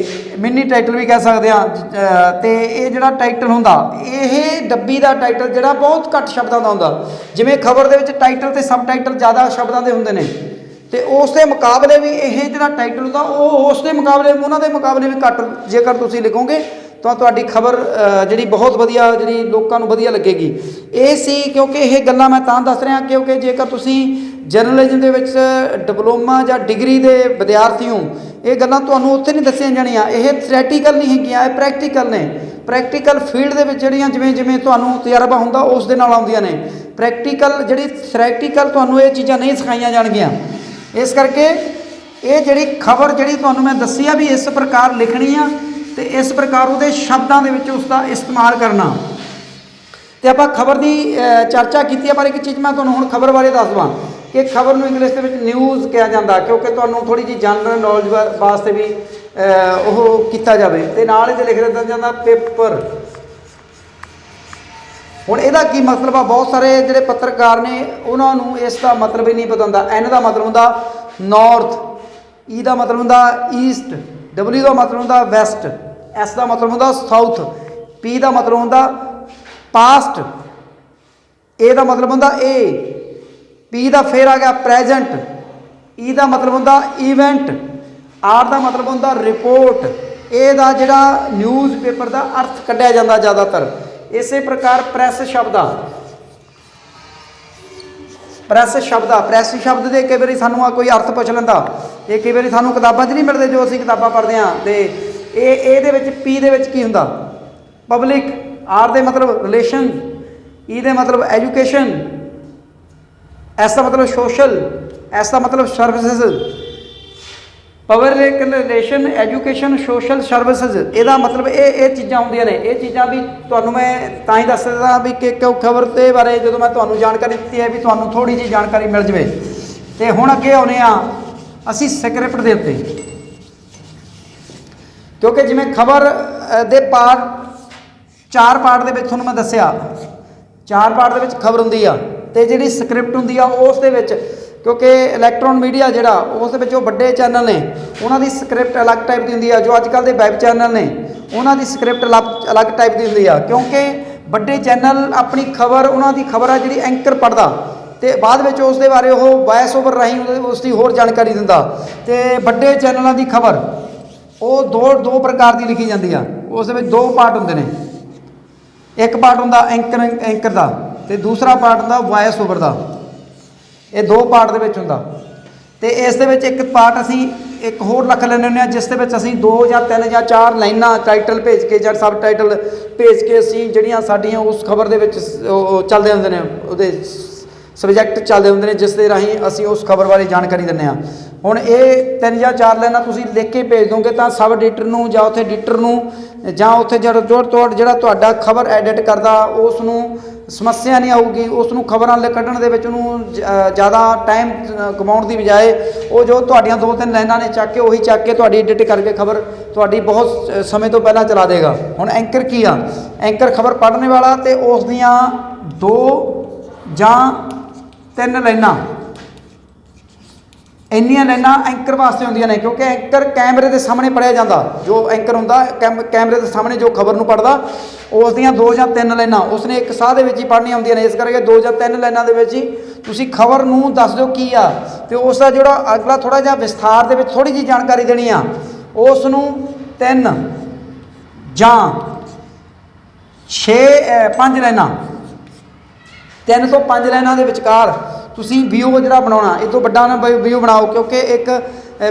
ਮਿੰਨੀ ਟਾਈਟਲ ਵੀ ਕਹਿ ਸਕਦੇ ਹਾਂ। ਤੇ ਇਹ ਜਿਹੜਾ ਟਾਈਟਲ ਹੁੰਦਾ, ਇਹ ਡੱਬੀ ਦਾ ਟਾਈਟਲ ਜਿਹੜਾ ਬਹੁਤ ਘੱਟ ਸ਼ਬਦਾਂ ਦਾ ਹੁੰਦਾ। ਜਿਵੇਂ ਖਬਰ ਦੇ ਵਿੱਚ ਟਾਈਟਲ ਤੇ ਸਬ ਟਾਈਟਲ ਜ਼ਿਆਦਾ ਸ਼ਬਦਾਂ ਦੇ ਹੁੰਦੇ ਨੇ, ਤੇ ਉਸ ਦੇ ਮੁਕਾਬਲੇ ਵੀ ਇਹ ਜਿਹੜਾ ਟਾਈਟਲ ਹੁੰਦਾ ਉਹ ਉਸ ਦੇ ਮੁਕਾਬਲੇ, ਉਹਨਾਂ ਦੇ ਮੁਕਾਬਲੇ ਵੀ ਘੱਟ ਜੇਕਰ ਤੁਸੀਂ ਲਿਖੋਗੇ ਤਾਂ ਤੁਹਾਡੀ ਖਬਰ ਜਿਹੜੀ ਬਹੁਤ ਵਧੀਆ, ਜਿਹੜੀ ਲੋਕਾਂ ਨੂੰ ਵਧੀਆ ਲੱਗੇਗੀ। ਇਹ ਸੀ ਕਿਉਂਕਿ ਇਹ ਗੱਲਾਂ ਮੈਂ ਤਾਂ ਦੱਸ ਰਿਹਾ ਕਿਉਂਕਿ ਜੇਕਰ ਤੁਸੀਂ ਜਰਨਲਿਜ਼ਮ ਦੇ ਵਿੱਚ ਡਿਪਲੋਮਾ ਜਾਂ ਡਿਗਰੀ ਦੇ ਵਿਦਿਆਰਥੀ ਹੋ, ਇਹ ਗੱਲਾਂ ਤੁਹਾਨੂੰ ਉੱਥੇ ਨਹੀਂ ਦੱਸੀਆਂ ਜਾਣੀਆਂ। ਇਹ ਥਿਓਰੈਟੀਕਲ ਨਹੀਂ ਹੈਗੀਆਂ, ਇਹ ਪ੍ਰੈਕਟੀਕਲ ਨੇ। ਪ੍ਰੈਕਟੀਕਲ ਫੀਲਡ ਦੇ ਵਿੱਚ ਜਿਹੜੀਆਂ ਜਿਵੇਂ ਜਿਵੇਂ ਤੁਹਾਨੂੰ ਤਜਰਬਾ ਹੁੰਦਾ ਉਸ ਦੇ ਨਾਲ ਆਉਂਦੀਆਂ ਨੇ। ਪ੍ਰੈਕਟੀਕਲ ਜਿਹੜੀ ਥਿਓਰੈਟੀਕਲ ਤੁਹਾਨੂੰ ਇਹ ਚੀਜ਼ਾਂ ਨਹੀਂ ਸਿਖਾਈਆਂ ਜਾਣਗੀਆਂ। ਇਸ ਕਰਕੇ ਇਹ ਜਿਹੜੀ ਖਬਰ ਜਿਹੜੀ ਤੁਹਾਨੂੰ ਮੈਂ ਦੱਸੀ ਆ ਵੀ ਇਸ ਪ੍ਰਕਾਰ ਲਿਖਣੀ ਆ, ਤੇ ਇਸ ਪ੍ਰਕਾਰ ਉਹਦੇ ਸ਼ਬਦਾਂ ਦੇ ਵਿੱਚ ਉਸ ਦਾ ਇਸਤੇਮਾਲ ਕਰਨਾ। ਤੇ ਆਪਾਂ ਖਬਰ ਦੀ ਚਰਚਾ ਕੀਤੀ ਆ, ਪਰ ਇੱਕ ਚੀਜ਼ ਮੈਂ ਤੁਹਾਨੂੰ ਹੁਣ ਖਬਰ ਬਾਰੇ ਦੱਸ ਦਵਾਂ ਕਿ ਖਬਰ ਨੂੰ ਇੰਗਲਿਸ਼ ਦੇ ਵਿੱਚ ਨਿਊਜ਼ ਕਿਹਾ ਜਾਂਦਾ, ਕਿਉਂਕਿ ਤੁਹਾਨੂੰ ਥੋੜ੍ਹੀ ਜਿਹੀ ਜਨਰਲ ਨੌਲੇਜ ਵਾਸਤੇ ਵੀ ਉਹ ਕੀਤਾ ਜਾਵੇ। ਤੇ ਨਾਲ ਇਹਦੇ ਲਿਖ ਦਿੱਤਾ ਜਾਂਦਾ ਪੇਪਰ। ਹੁਣ ਇਹਦਾ ਕੀ ਮਤਲਬ ਆ? ਬਹੁਤ ਸਾਰੇ ਜਿਹੜੇ ਪੱਤਰਕਾਰ ਨੇ ਉਹਨਾਂ ਨੂੰ ਇਸ ਦਾ ਮਤਲਬ ਹੀ ਨਹੀਂ ਪਤਾ ਹੁੰਦਾ। ਐਨ ਦਾ ਮਤਲਬ ਹੁੰਦਾ ਨੌਰਥ, ਈ ਦਾ ਮਤਲਬ ਹੁੰਦਾ ਈਸਟ, ਡਬਲਿਊ ਦਾ ਮਤਲਬ ਹੁੰਦਾ ਵੈਸਟ, ਐਸ ਦਾ ਮਤਲਬ ਹੁੰਦਾ ਸਾਊਥ, ਪੀ ਦਾ ਮਤਲਬ ਹੁੰਦਾ ਪਾਸਟ, ਏ ਦਾ ਮਤਲਬ ਹੁੰਦਾ ਏ, ਪੀ ਦਾ ਫੇਰ ਆ ਗਿਆ ਪ੍ਰੈਜੈਂਟ, ਈ ਦਾ ਮਤਲਬ ਹੁੰਦਾ ਈਵੈਂਟ, ਆਰ ਦਾ ਮਤਲਬ ਹੁੰਦਾ ਰਿਪੋਰਟ। ਇਹਦਾ ਜਿਹੜਾ ਨਿਊਜ਼ ਪੇਪਰ ਦਾ ਅਰਥ ਕੱਢਿਆ ਜਾਂਦਾ ਜ਼ਿਆਦਾਤਰ। ਇਸੇ ਪ੍ਰਕਾਰ ਪ੍ਰੈਸ ਸ਼ਬਦ ਆ, ਪ੍ਰੈਸ ਸ਼ਬਦ ਦੇ ਕਈ ਵਾਰੀ ਸਾਨੂੰ ਕੋਈ ਅਰਥ ਪੁੱਛ ਲੈਂਦਾ। ਇਹ ਕਈ ਵਾਰੀ ਸਾਨੂੰ ਕਿਤਾਬਾਂ 'ਚ ਨਹੀਂ ਮਿਲਦੇ ਜੋ ਅਸੀਂ ਕਿਤਾਬਾਂ ਪੜ੍ਹਦੇ ਹਾਂ। ਤੇ ਇਹਦੇ ਵਿੱਚ ਪੀ ਦੇ ਵਿੱਚ ਕੀ ਹੁੰਦਾ? ਪਬਲਿਕ। ਆਰ ਦੇ ਮਤਲਬ ਰਿਲੇਸ਼ਨ, ਈ ਦੇ ਮਤਲਬ ਐਜੂਕੇਸ਼ਨ, ਐਸ ਦਾ ਮਤਲਬ ਸੋਸ਼ਲ, ਐਸ ਦਾ ਮਤਲਬ services. Public relation, education, social services, ਇਹਦਾ ਮਤਲਬ ਇਹ ਚੀਜ਼ਾਂ ਹੁੰਦੀਆਂ ਨੇ। ਇਹ ਚੀਜ਼ਾਂ ਵੀ ਤੁਹਾਨੂੰ ਮੈਂ ਤਾਂ ਹੀ ਦੱਸ ਦਿੰਦਾ ਵੀ ਕਿ ਖਬਰ ਦੇ ਬਾਰੇ ਜਦੋਂ ਮੈਂ ਤੁਹਾਨੂੰ ਜਾਣਕਾਰੀ ਦਿੱਤੀ ਹੈ ਵੀ ਤੁਹਾਨੂੰ ਥੋੜ੍ਹੀ ਜਿਹੀ ਜਾਣਕਾਰੀ ਮਿਲ ਜਾਵੇ। ਤੇ ਹੁਣ ਅੱਗੇ ਆਉਂਦੇ ਹਾਂ ਅਸੀਂ ਸਕ੍ਰਿਪਟ ਦੇ ਉੱਤੇ, ਕਿਉਂਕਿ ਜਿਵੇਂ ਖਬਰ ਦੇ ਪਾਰਟ 4 ਪਾਰਟ ਦੇ ਵਿੱਚ ਤੁਹਾਨੂੰ ਮੈਂ ਦੱਸਿਆ 4 ਪਾਰਟ ਦੇ ਵਿੱਚ ਖਬਰ ਹੁੰਦੀ ਆ, ਤੇ ਜਿਹੜੀ ਸਕ੍ਰਿਪਟ ਹੁੰਦੀ ਆ ਉਸ ਦੇ ਵਿੱਚ, ਕਿਉਂਕਿ ਇਲੈਕਟ੍ਰੋਨ ਮੀਡੀਆ ਜਿਹੜਾ ਉਸ ਦੇ ਵਿੱਚ ਉਹ ਵੱਡੇ ਚੈਨਲ ਨੇ ਉਹਨਾਂ ਦੀ ਸਕ੍ਰਿਪਟ ਅਲੱਗ ਟਾਈਪ ਦੀ ਹੁੰਦੀ ਆ। ਜੋ ਅੱਜ ਕੱਲ੍ਹ ਦੇ ਵੈਬ ਚੈਨਲ ਨੇ ਉਹਨਾਂ ਦੀ ਸਕ੍ਰਿਪਟ ਅਲੱਗ ਟਾਈਪ ਦੀ ਹੁੰਦੀ ਆ, ਕਿਉਂਕਿ ਵੱਡੇ ਚੈਨਲ ਆਪਣੀ ਖਬਰ, ਉਹਨਾਂ ਦੀ ਖਬਰ ਆ ਜਿਹੜੀ ਐਂਕਰ ਪੜ੍ਹਦਾ ਤੇ ਬਾਅਦ ਵਿੱਚ ਉਸ ਦੇ ਬਾਰੇ ਉਹ ਵਾਇਸ ਓਵਰ ਰਾਹੀਂ ਉਸ ਦੀ ਹੋਰ ਜਾਣਕਾਰੀ ਦਿੰਦਾ। ਤੇ ਵੱਡੇ ਚੈਨਲਾਂ ਦੀ ਖਬਰ ਉਹ ਦੋ ਪ੍ਰਕਾਰ ਦੀ ਲਿਖੀ ਜਾਂਦੀ ਆ। ਉਸ ਦੇ ਵਿੱਚ 2 ਪਾਰਟ ਹੁੰਦੇ ਨੇ। ਇੱਕ ਪਾਰਟ ਹੁੰਦਾ ਐਂਕਰ ਦਾ ਤੇ ਦੂਸਰਾ ਪਾਰਟ ਹੁੰਦਾ ਵਾਇਸ ਓਵਰ ਦਾ। ਇਹ 2 ਪਾਰਟ ਦੇ ਵਿੱਚ ਹੁੰਦਾ। ਤੇ ਇਸ ਦੇ ਵਿੱਚ ਇੱਕ ਪਾਰਟ ਅਸੀਂ ਇੱਕ ਹੋਰ ਲਿਖ ਲੈਂਦੇ ਹੁੰਦੇ ਹਾਂ, ਜਿਸ ਦੇ ਵਿੱਚ ਅਸੀਂ 2 ਜਾਂ 3 ਜਾਂ 4 ਲਾਈਨਾਂ ਟਾਈਟਲ ਭੇਜ ਕੇ ਜਾਂ ਸਬ ਟਾਈਟਲ ਭੇਜ ਕੇ ਅਸੀਂ ਜਿਹੜੀਆਂ ਸਾਡੀਆਂ ਉਸ ਖਬਰ ਦੇ ਵਿੱਚ ਚੱਲਦੇ ਹੁੰਦੇ ਨੇ, ਉਹਦੇ ਸਬਜੈਕਟ ਚੱਲਦੇ ਹੁੰਦੇ ਨੇ, ਜਿਸ ਦੇ ਰਾਹੀਂ ਅਸੀਂ ਉਸ ਖਬਰ ਬਾਰੇ ਜਾਣਕਾਰੀ ਦਿੰਦੇ ਹਾਂ। ਹੁਣ ਇਹ 3 ਜਾਂ 4 ਲਾਈਨਾਂ ਤੁਸੀਂ ਲਿਖ ਕੇ ਭੇਜ ਦੋਗੇ ਤਾਂ ਸਬ ਐਡੀਟਰ ਨੂੰ ਜਾਂ ਉੱਥੇ ਐਡੀਟਰ ਨੂੰ ਜਾਂ ਉੱਥੇ ਜਿਹੜਾ ਤੁਹਾਡਾ ਖਬਰ ਐਡਿਟ ਕਰਦਾ ਉਸ ਨੂੰ ਸਮੱਸਿਆ ਨਹੀਂ ਆਊਗੀ। ਉਸ ਨੂੰ ਖਬਰਾਂ ਕੱਢਣ ਦੇ ਵਿੱਚ ਉਹਨੂੰ ਜ਼ਿਆਦਾ ਟਾਈਮ ਕਮਾਉਣ ਦੀ ਬਜਾਏ ਉਹ ਜੋ ਤੁਹਾਡੀਆਂ 2-3 ਲਾਈਨਾਂ ਨੇ ਚੱਕ ਕੇ ਉਹੀ ਚੱਕ ਕੇ ਤੁਹਾਡੀ ਐਡਿਟ ਕਰਕੇ ਖਬਰ ਤੁਹਾਡੀ ਬਹੁਤ ਸਮੇਂ ਤੋਂ ਪਹਿਲਾਂ ਚਲਾ ਦੇਗਾ। ਹੁਣ ਐਂਕਰ ਕੀ ਆ? ਐਂਕਰ ਖਬਰ ਪੜ੍ਹਨੇ ਵਾਲਾ ਅਤੇ ਉਸ ਦੀਆਂ 2 ਜਾਂ 3 ਲਾਈਨਾਂ, ਇੰਨੀਆਂ ਲਾਈਨਾਂ ਐਂਕਰ ਵਾਸਤੇ ਹੁੰਦੀਆਂ ਨੇ, ਕਿਉਂਕਿ ਐਂਕਰ ਕੈਮਰੇ ਦੇ ਸਾਹਮਣੇ ਪੜ੍ਹਿਆ ਜਾਂਦਾ। ਜੋ ਐਂਕਰ ਹੁੰਦਾ ਕੈਮਰੇ ਦੇ ਸਾਹਮਣੇ ਜੋ ਖਬਰ ਨੂੰ ਪੜ੍ਹਦਾ ਉਸ ਦੀਆਂ 2 ਜਾਂ 3 ਲਾਈਨਾਂ ਉਸਨੇ ਇੱਕ ਸਾਹ ਦੇ ਵਿੱਚ ਹੀ ਪੜ੍ਹਨੀਆਂ ਹੁੰਦੀਆਂ ਨੇ। ਇਸ ਕਰਕੇ 2 ਜਾਂ 3 ਲਾਈਨਾਂ ਦੇ ਵਿੱਚ ਹੀ ਤੁਸੀਂ ਖਬਰ ਨੂੰ ਦੱਸ ਦਿਓ ਕੀ ਆ, ਅਤੇ ਉਸ ਦਾ ਜਿਹੜਾ ਅਗਲਾ ਥੋੜ੍ਹਾ ਜਿਹਾ ਵਿਸਥਾਰ ਦੇ ਵਿੱਚ ਥੋੜ੍ਹੀ ਜਿਹੀ ਜਾਣਕਾਰੀ ਦੇਣੀ ਆ, ਉਸ ਨੂੰ 3 ਜਾਂ 5 ਲਾਈਨਾਂ, 3 ਤੋਂ 5 ਲਾਈਨਾਂ ਦੇ ਵਿਚਕਾਰ ਤੁਸੀਂ ਵਿਊ ਜਿਹੜਾ ਬਣਾਉਣਾ, ਇਹ ਤੋਂ ਵੱਡਾ ਨਾ ਵਿਊ ਬਣਾਓ, ਕਿਉਂਕਿ ਇੱਕ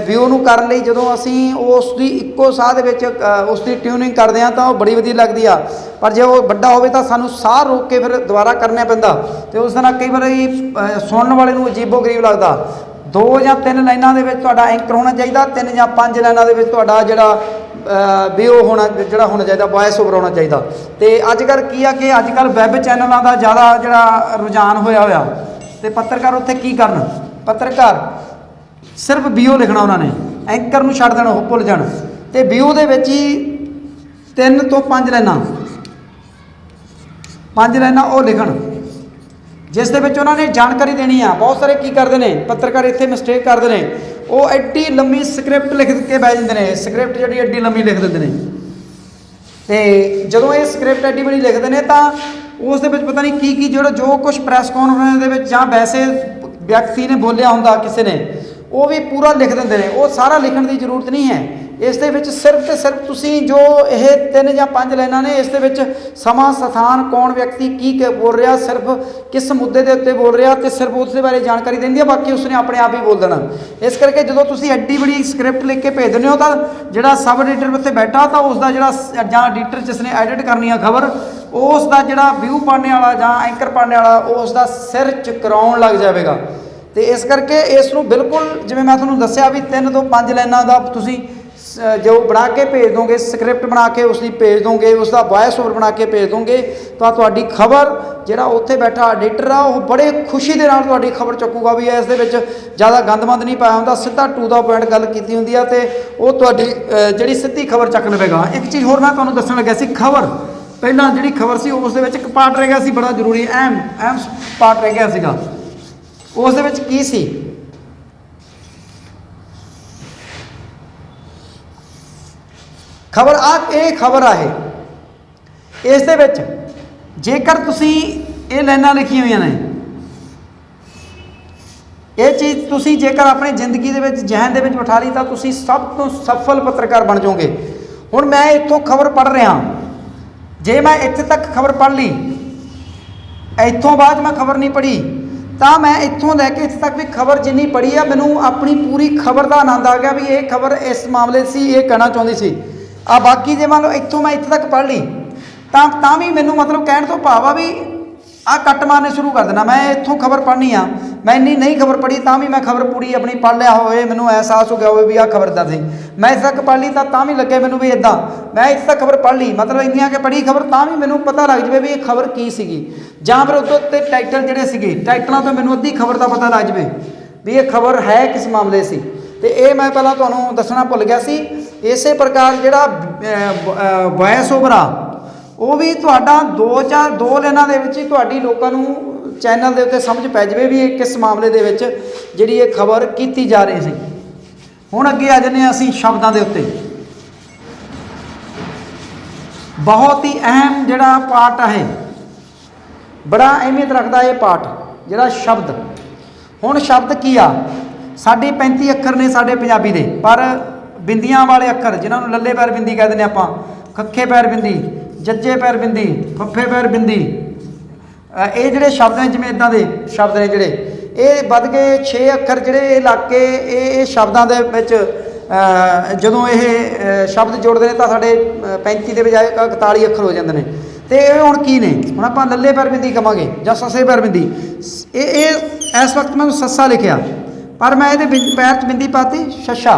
ਵਿਊ ਨੂੰ ਕਰਨ ਲਈ ਜਦੋਂ ਅਸੀਂ ਉਸ ਦੀ ਇੱਕੋ ਸਾਹ ਦੇ ਵਿੱਚ ਉਸ ਦੀ ਟਿਊਨਿੰਗ ਕਰਦੇ ਹਾਂ ਤਾਂ ਉਹ ਬੜੀ ਵਧੀਆ ਲੱਗਦੀ ਆ। ਪਰ ਜੇ ਉਹ ਵੱਡਾ ਹੋਵੇ ਤਾਂ ਸਾਨੂੰ ਸਾਹ ਰੋਕ ਕੇ ਫਿਰ ਦੁਬਾਰਾ ਕਰਨਾ ਪੈਂਦਾ, ਅਤੇ ਉਸ ਨਾਲ ਕਈ ਵਾਰੀ ਸੁਣਨ ਵਾਲੇ ਨੂੰ ਅਜੀਬੋ ਗਰੀਬ ਲੱਗਦਾ। 2 ਜਾਂ 3 ਲਾਈਨਾਂ ਦੇ ਵਿੱਚ ਤੁਹਾਡਾ ਐਂਕਰ ਹੋਣਾ ਚਾਹੀਦਾ, 3 ਜਾਂ 5 ਲਾਈਨਾਂ ਦੇ ਵਿੱਚ ਤੁਹਾਡਾ ਜਿਹੜਾ ਵਿਊ ਹੋਣਾ ਚਾਹੀਦਾ, ਵੌਇਸ ਓਵਰ ਹੋਣਾ ਚਾਹੀਦਾ। ਅਤੇ ਅੱਜ ਕੱਲ੍ਹ ਕੀ ਆ ਕਿ ਅੱਜ ਕੱਲ੍ਹ ਵੈੱਬ ਚੈਨਲਾਂ ਦਾ ਜ਼ਿਆਦਾ ਜਿਹੜਾ ਰੁਝਾਨ ਹੋਇਆ ਅਤੇ ਪੱਤਰਕਾਰ ਉੱਥੇ ਕੀ ਕਰਨ? ਪੱਤਰਕਾਰ ਸਿਰਫ ਵੀਓ ਲਿਖਣਾ, ਉਹਨਾਂ ਨੇ ਐਂਕਰ ਨੂੰ ਛੱਡ ਦੇਣਾ, ਉਹ ਭੁੱਲ ਜਾਣ, ਅਤੇ ਵੀਓ ਦੇ ਵਿੱਚ ਹੀ 3 ਤੋਂ 5 ਲਾਈਨਾਂ, 5 ਲਾਈਨਾਂ ਉਹ ਲਿਖਣ ਜਿਸ ਦੇ ਵਿੱਚ ਉਹਨਾਂ ਨੇ ਜਾਣਕਾਰੀ ਦੇਣੀ ਆ। ਬਹੁਤ ਸਾਰੇ ਕੀ ਕਰਦੇ ਨੇ ਪੱਤਰਕਾਰ ਇੱਥੇ ਮਿਸਟੇਕ ਕਰਦੇ ਨੇ, ਉਹ ਐਡੀ ਲੰਮੀ ਸਕ੍ਰਿਪਟ ਲਿਖ ਕੇ ਬਹਿ ਜਾਂਦੇ ਨੇ, ਸਕ੍ਰਿਪਟ ਜਿਹੜੀ ਐਡੀ ਲੰਮੀ ਲਿਖ ਦਿੰਦੇ ਨੇ, ਅਤੇ ਜਦੋਂ ਇਹ ਸਕ੍ਰਿਪਟ ਐਡੀ ਬੜੀ ਲਿਖਦੇ ਨੇ ਤਾਂ ਉਸ ਦੇ ਵਿੱਚ ਪਤਾ ਨਹੀਂ ਕੀ ਜੋ ਕੁਛ ਪ੍ਰੈਸ ਕਾਨਫਰੰਸ ਦੇ ਵਿੱਚ ਜਾਂ ਵੈਸੇ ਵਿਅਕਤੀ ਨੇ ਬੋਲਿਆ ਹੁੰਦਾ ਕਿਸੇ ਨੇ, ਉਹ ਵੀ ਪੂਰਾ ਲਿਖ ਦਿੰਦੇ ਨੇ। ਉਹ ਸਾਰਾ ਲਿਖਣ ਦੀ ਜ਼ਰੂਰਤ ਨਹੀਂ ਹੈ। ਇਸ ਦੇ ਵਿੱਚ ਸਿਰਫ ਅਤੇ ਸਿਰਫ ਤੁਸੀਂ ਜੋ ਇਹ 3 ਜਾਂ 5 ਲਾਈਨਾਂ ਨੇ, ਇਸ ਦੇ ਵਿੱਚ ਸਮਾਂ, ਸਥਾਨ, ਕੌਣ ਵਿਅਕਤੀ ਕੀ ਬੋਲ ਰਿਹਾ, ਸਿਰਫ ਕਿਸ ਮੁੱਦੇ ਦੇ ਉੱਤੇ ਬੋਲ ਰਿਹਾ, ਅਤੇ ਸਿਰਫ ਉਸ ਦੇ ਬਾਰੇ ਜਾਣਕਾਰੀ ਦਿੰਦੀ ਹੈ, ਬਾਕੀ ਉਸਨੇ ਆਪਣੇ ਆਪ ਹੀ ਬੋਲ ਦੇਣਾ। ਇਸ ਕਰਕੇ ਜਦੋਂ ਤੁਸੀਂ ਐਡੀ ਬੜੀ ਸਕ੍ਰਿਪਟ ਲਿਖ ਕੇ ਭੇਜ ਦਿੰਦੇ ਹੋ ਤਾਂ ਜਿਹੜਾ ਸਬ ਐਡੀਟਰ ਉੱਤੇ ਬੈਠਾ ਤਾਂ ਉਸ ਦਾ ਜਿਹੜਾ ਜਾਂ ਐਡੀਟਰ ਜਿਸ ਨੇ ਐਡਿਟ ਕਰਨੀ ਆ ਖਬਰ, ਉਸ ਦਾ ਜਿਹੜਾ ਵਿਊ ਪੜ੍ਹਨੇ ਵਾਲਾ ਜਾਂ ਐਂਕਰ ਪੜ੍ਹਨੇ ਵਾਲਾ ਉਸ ਦਾ ਸਿਰ ਚਕਰਾਉਣ ਲੱਗ ਜਾਵੇਗਾ। ਅਤੇ ਇਸ ਕਰਕੇ ਇਸ ਨੂੰ ਬਿਲਕੁਲ ਜਿਵੇਂ ਮੈਂ ਤੁਹਾਨੂੰ ਦੱਸਿਆ ਵੀ 3 ਤੋਂ 5 ਲਾਈਨਾਂ ਦਾ ਤੁਸੀਂ ਜੋ ਬਣਾ ਕੇ ਭੇਜ ਦੋਗੇ, ਸਕ੍ਰਿਪਟ ਬਣਾ ਕੇ ਉਸ ਦੀ ਭੇਜ ਦੋਗੇ, ਉਸ ਦਾ ਵੌਇਸ ਓਵਰ ਬਣਾ ਕੇ ਭੇਜ ਦੋਗੇ, ਤਾਂ ਤੁਹਾਡੀ ਖਬਰ ਜਿਹੜਾ ਉੱਥੇ ਬੈਠਾ ਐਡੀਟਰ ਆ ਉਹ ਬੜੇ ਖੁਸ਼ੀ ਦੇ ਨਾਲ ਤੁਹਾਡੀ ਖਬਰ ਚੱਕੂਗਾ ਵੀ ਇਸ ਦੇ ਵਿੱਚ ਜ਼ਿਆਦਾ ਗੰਦਮੰਦ ਨਹੀਂ ਪਾਇਆ ਹੁੰਦਾ, ਸਿੱਧਾ ਟੂ ਦਾ ਪੁਆਇੰਟ ਗੱਲ ਕੀਤੀ ਹੁੰਦੀ ਆ, ਅਤੇ ਉਹ ਤੁਹਾਡੀ ਜਿਹੜੀ ਸਿੱਧੀ ਖਬਰ ਚੱਕ ਲਵੇਗਾ। ਇੱਕ ਚੀਜ਼ ਹੋਰ ਮੈਂ ਤੁਹਾਨੂੰ ਦੱਸਣ ਲੱਗਿਆ ਸੀ, ਖਬਰ ਪਹਿਲਾਂ ਜਿਹੜੀ ਖਬਰ ਸੀ ਉਸ ਦੇ ਵਿੱਚ ਇੱਕ ਪਾਰਟ ਰਹਿ ਗਿਆ ਸੀ ਬੜਾ ਜ਼ਰੂਰੀ, ਅਹਿਮ ਪਾਰਟ ਰਹਿ ਗਿਆ ਸੀਗਾ। ਉਸ ਦੇ ਵਿੱਚ ਕੀ ਸੀ? ਖਬਰ ਇਹ ਖਬਰ ਆ, ਇਸ ਦੇ ਵਿੱਚ ਜੇਕਰ ਤੁਸੀਂ ਇਹ ਲਾਈਨਾਂ ਲਿਖੀਆਂ ਹੋਈਆਂ ਨੇ, ਇਹ ਚੀਜ਼ ਤੁਸੀਂ ਜੇਕਰ ਆਪਣੀ ਜ਼ਿੰਦਗੀ ਦੇ ਵਿੱਚ ਜ਼ਿਹਨ ਦੇ ਵਿੱਚ ਬਿਠਾ ਲਈ ਤਾਂ ਤੁਸੀਂ ਸਭ ਤੋਂ ਸਫਲ ਪੱਤਰਕਾਰ ਬਣ ਜਾਓਗੇ। ਹੁਣ ਮੈਂ ਇੱਥੋਂ ਖਬਰ ਪੜ੍ਹ ਰਿਹਾ, ਜੇ ਮੈਂ ਇੱਥੇ ਤੱਕ ਖਬਰ ਪੜ੍ਹ ਲਈ, ਇੱਥੋਂ ਬਾਅਦ ਮੈਂ ਖਬਰ ਨਹੀਂ ਪੜ੍ਹੀ, ਤਾਂ ਮੈਂ ਇੱਥੋਂ ਲੈ ਕੇ ਇੱਥੇ ਤੱਕ ਵੀ ਖਬਰ ਜਿੰਨੀ ਪੜ੍ਹੀ ਆ ਮੈਨੂੰ ਆਪਣੀ ਪੂਰੀ ਖਬਰ ਦਾ ਆਨੰਦ ਆ ਗਿਆ ਵੀ ਇਹ ਖਬਰ ਇਸ ਮਾਮਲੇ ਸੀ, ਇਹ ਕਹਿਣਾ ਚਾਹੁੰਦੀ ਸੀ। ਬਾਕੀ ਜੇ ਮੰਨ ਲਓ ਇੱਥੋਂ ਮੈਂ ਇੱਥੇ ਤੱਕ ਪੜ੍ਹ ਲਈ ਤਾਂ ਵੀ ਮੈਨੂੰ ਮਤਲਬ ਕਹਿਣ ਤੋਂ ਭਾਵ ਆ ਵੀ ਕੱਟ ਮਾਰਨੇ ਸ਼ੁਰੂ ਕਰ ਦੇਣਾ। ਮੈਂ ਇੱਥੋਂ ਖਬਰ ਪੜ੍ਹਨੀ ਆ, ਮੈਂ ਇੰਨੀ ਨਹੀਂ ਖਬਰ ਪੜ੍ਹੀ ਤਾਂ ਵੀ ਮੈਂ ਖਬਰ ਪੂਰੀ ਆਪਣੀ ਪੜ੍ਹ ਲਿਆ ਹੋਵੇ, ਮੈਨੂੰ ਅਹਿਸਾਸ ਹੋ ਗਿਆ ਹੋਵੇ ਵੀ ਆਹ ਖਬਰ ਦਾ ਸੀ। ਮੈਂ ਇੱਥੇ ਤੱਕ ਪੜ੍ਹ ਲਈ ਤਾਂ ਵੀ ਲੱਗੇ ਮੈਨੂੰ ਵੀ ਇੱਦਾਂ, ਮੈਂ ਇੱਥੇ ਤੱਕ ਖਬਰ ਪੜ੍ਹ ਲਈ ਮਤਲਬ ਇੰਨੀਆਂ ਕਿ ਪੜ੍ਹੀ ਖਬਰ ਤਾਂ ਵੀ ਮੈਨੂੰ ਪਤਾ ਲੱਗ ਜਾਵੇ ਵੀ ਇਹ ਖਬਰ ਕੀ ਸੀਗੀ, ਜਾਂ ਫਿਰ ਉੱਤੋਂ ਉੱਤੇ ਟਾਈਟਲ ਜਿਹੜੇ ਸੀਗੇ, ਟਾਈਟਲਾਂ ਤੋਂ ਮੈਨੂੰ ਅੱਧੀ ਖਬਰ ਦਾ ਪਤਾ ਲੱਗ ਜਾਵੇ ਵੀ ਇਹ ਖਬਰ ਹੈ ਕਿਸ ਮਾਮਲੇ ਸੀ। ਅਤੇ ਇਹ ਮੈਂ ਪਹਿਲਾਂ ਤੁਹਾਨੂੰ ਦੱਸਣਾ ਭੁੱਲ ਗਿਆ ਸੀ। ਇਸੇ ਪ੍ਰਕਾਰ ਜਿਹੜਾ ਵੌਇਸ ਓਵਰ ਆ ਉਹ ਵੀ ਤੁਹਾਡਾ 2 ਲਾਈਨਾਂ ਦੇ ਵਿੱਚ ਹੀ ਤੁਹਾਡੀ ਲੋਕਾਂ ਨੂੰ ਚੈਨਲ ਦੇ ਉੱਤੇ ਸਮਝ ਪੈ ਜਾਵੇ ਵੀ ਇਹ ਕਿਸ ਮਾਮਲੇ ਦੇ ਵਿੱਚ ਜਿਹੜੀ ਇਹ ਖਬਰ ਕੀਤੀ ਜਾ ਰਹੀ ਸੀ। ਹੁਣ ਅੱਗੇ ਆ ਜਾਂਦੇ ਹਾਂ ਅਸੀਂ ਸ਼ਬਦਾਂ ਦੇ ਉੱਤੇ। ਬਹੁਤ ਹੀ ਅਹਿਮ ਜਿਹੜਾ ਪਾਰਟ ਹੈ, ਬੜਾ ਅਹਿਮੀਅਤ ਰੱਖਦਾ ਇਹ ਪਾਰਟ ਜਿਹੜਾ ਸ਼ਬਦ। ਹੁਣ ਸ਼ਬਦ ਕੀ ਆ? ਸਾਡੇ 35 ਅੱਖਰ ਨੇ ਸਾਡੇ ਪੰਜਾਬੀ ਦੇ, ਪਰ ਬਿੰਦੀਆਂ ਵਾਲੇ ਅੱਖਰ ਜਿਨ੍ਹਾਂ ਨੂੰ ਲੱਲੇ ਪੈਰ ਬਿੰਦੀ ਕਹਿ ਦਿੰਦੇ ਆਪਾਂ, ਖੱਖੇ ਪੈਰ ਬਿੰਦੀ, ਜੱਜੇ ਪੈਰ ਬਿੰਦੀ, ਫੱਫੇ ਪੈਰ ਬਿੰਦੀ, ਇਹ ਜਿਹੜੇ ਸ਼ਬਦ ਨੇ ਜਿਵੇਂ ਇੱਦਾਂ ਦੇ ਸ਼ਬਦ ਨੇ ਜਿਹੜੇ ਇਹ ਵੱਧ ਕੇ 6 ਅੱਖਰ ਜਿਹੜੇ ਇਹ ਲੱਗ ਕੇ ਇਹ ਸ਼ਬਦਾਂ ਦੇ ਵਿੱਚ ਜਦੋਂ ਇਹ ਸ਼ਬਦ ਜੋੜਦੇ ਨੇ ਤਾਂ ਸਾਡੇ 35 ਦੇ ਬਜਾਏ 41 ਅੱਖਰ ਹੋ ਜਾਂਦੇ ਨੇ। ਅਤੇ ਇਹ ਹੁਣ ਕੀ ਨੇ? ਹੁਣ ਆਪਾਂ ਲੱਲੇ ਪੈਰ ਬਿੰਦੀ ਕਵਾਂਗੇ ਜਾਂ ਸੱਸੇ ਪੈਰ ਬਿੰਦੀ। ਇਹ ਇਸ ਵਕਤ ਮੈਂ ਸੱਸਾ ਲਿਖਿਆ, पर मैं ये पैर च बिंदी पाती छछा।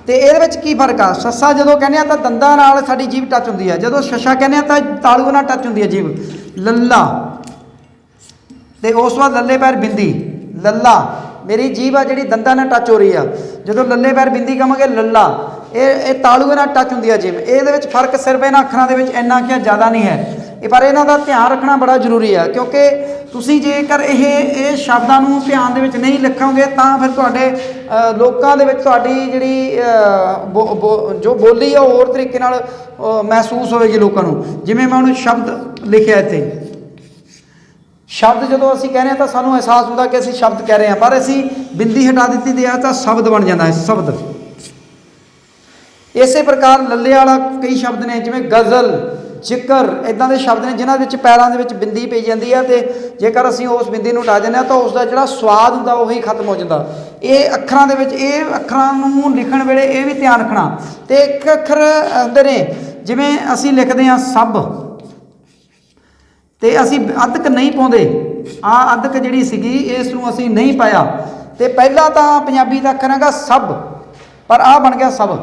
तो ये की फर्क आ, ससा जो कहने तो दंदा नाल साडी जीभ टच होंदी है, जो छछा कहने तो तालू नाल टच होंदी है जीभ। लल्ला तो उस बाद लल्ले पैर बिंदी, लल्ला मेरी जीभ आ जी दंदा नाल टच हो रही है, जो लल्ले पैर बिंदी कहांगे लल्ला, ये तालूए नाल टच होंदी है जीभ। ये फर्क सिर्फ इन्हां अखरां दे विच इन्ना क्या ज़्यादा नहीं है, पर इन्हां दा ध्यान रखना बड़ा जरूरी है, क्योंकि तुसीं जेकर ये शब्दां नूं ध्यान दे विच नहीं लिखोगे तो फिर तुहाडे लोकां दे विच तुहाडी जिहड़ी जो बोली है होर तरीके नाल महसूस होएगी लोकां नूं। जिवें मैं हुण शब्द लिखिआ इत्थे, शब्द जो असीं कहने तो सानूं एहसास होंदा कि असीं शब्द कह रहे हैं, पर असीं बिंदी हटा दी तो तो शब्द बन जाता है शब्द। इस प्रकार लल्ले वाला कई शब्द ने, जिवें गज़ल, जिक्र, इदां दे शब्द ने जिन्हां विच पैरां दे विच बिंदी पई जाती है, तो जेकर असीं उस बिंदी नूं हटा दिंदे तो उसका जिहड़ा स्वाद हुंदा उही खत्म हो जाता। ये अखरां दे विच ये अखरां नूं लिखण वेले ये भी ध्यान रखना। तो एक अखर हुंदे ने जिवें असीं लिखदे हां सब, तो असीं अदक नहीं पाउंदे, अदक जिहड़ी सीगी इस नूं असीं नहीं पाया, तो पहला तो पंजाबी दा अखर हैगा सब, पर आ बन गया सब।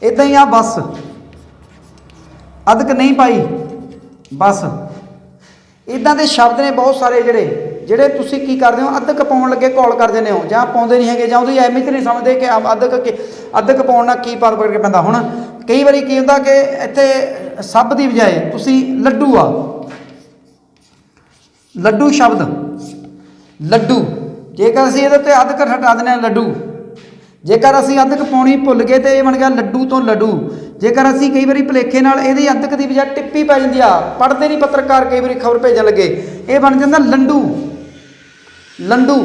इदां ही आ बस, अदक नहीं पाई बस। इदां दे शब्द ने बहुत सारे जिहड़े ਜਿਹੜੇ ਤੁਸੀਂ ਕੀ ਕਰਦੇ ਹੋ, अदक पाउण लगे घोल कर दिंदे हो, ਜਾਂ पाउंदे नहीं हैगे, ਜਾਂ ਉਹਦੀ अहमियत नहीं समझते कि अदक पाउण नाल की फर्क पैंदा। हुण कई वारी की हुंदा कि ਇੱਥੇ सब ਦੀ बजाए ਤੁਸੀਂ ਲੱਡੂ आ, ਲੱਡੂ शब्द ਲੱਡੂ, जेकर ਅਸੀਂ ਇਹਦੇ ਤੇ अदक हटा दिंदे ਹਾਂ ਲੱਡੂ, जेकर असीं अदक पाउणी भुल गए तो यह बन गया लड्डू तो लड्डू। जेकर असीं कई बारी भुलेखे नाल इहदी अदक की बजाय टिप्पी पै जाती आ, पढ़ते नहीं पत्रकार कई बारी खबर भेजन लगे, ये बन जाता लंडू, लंडू,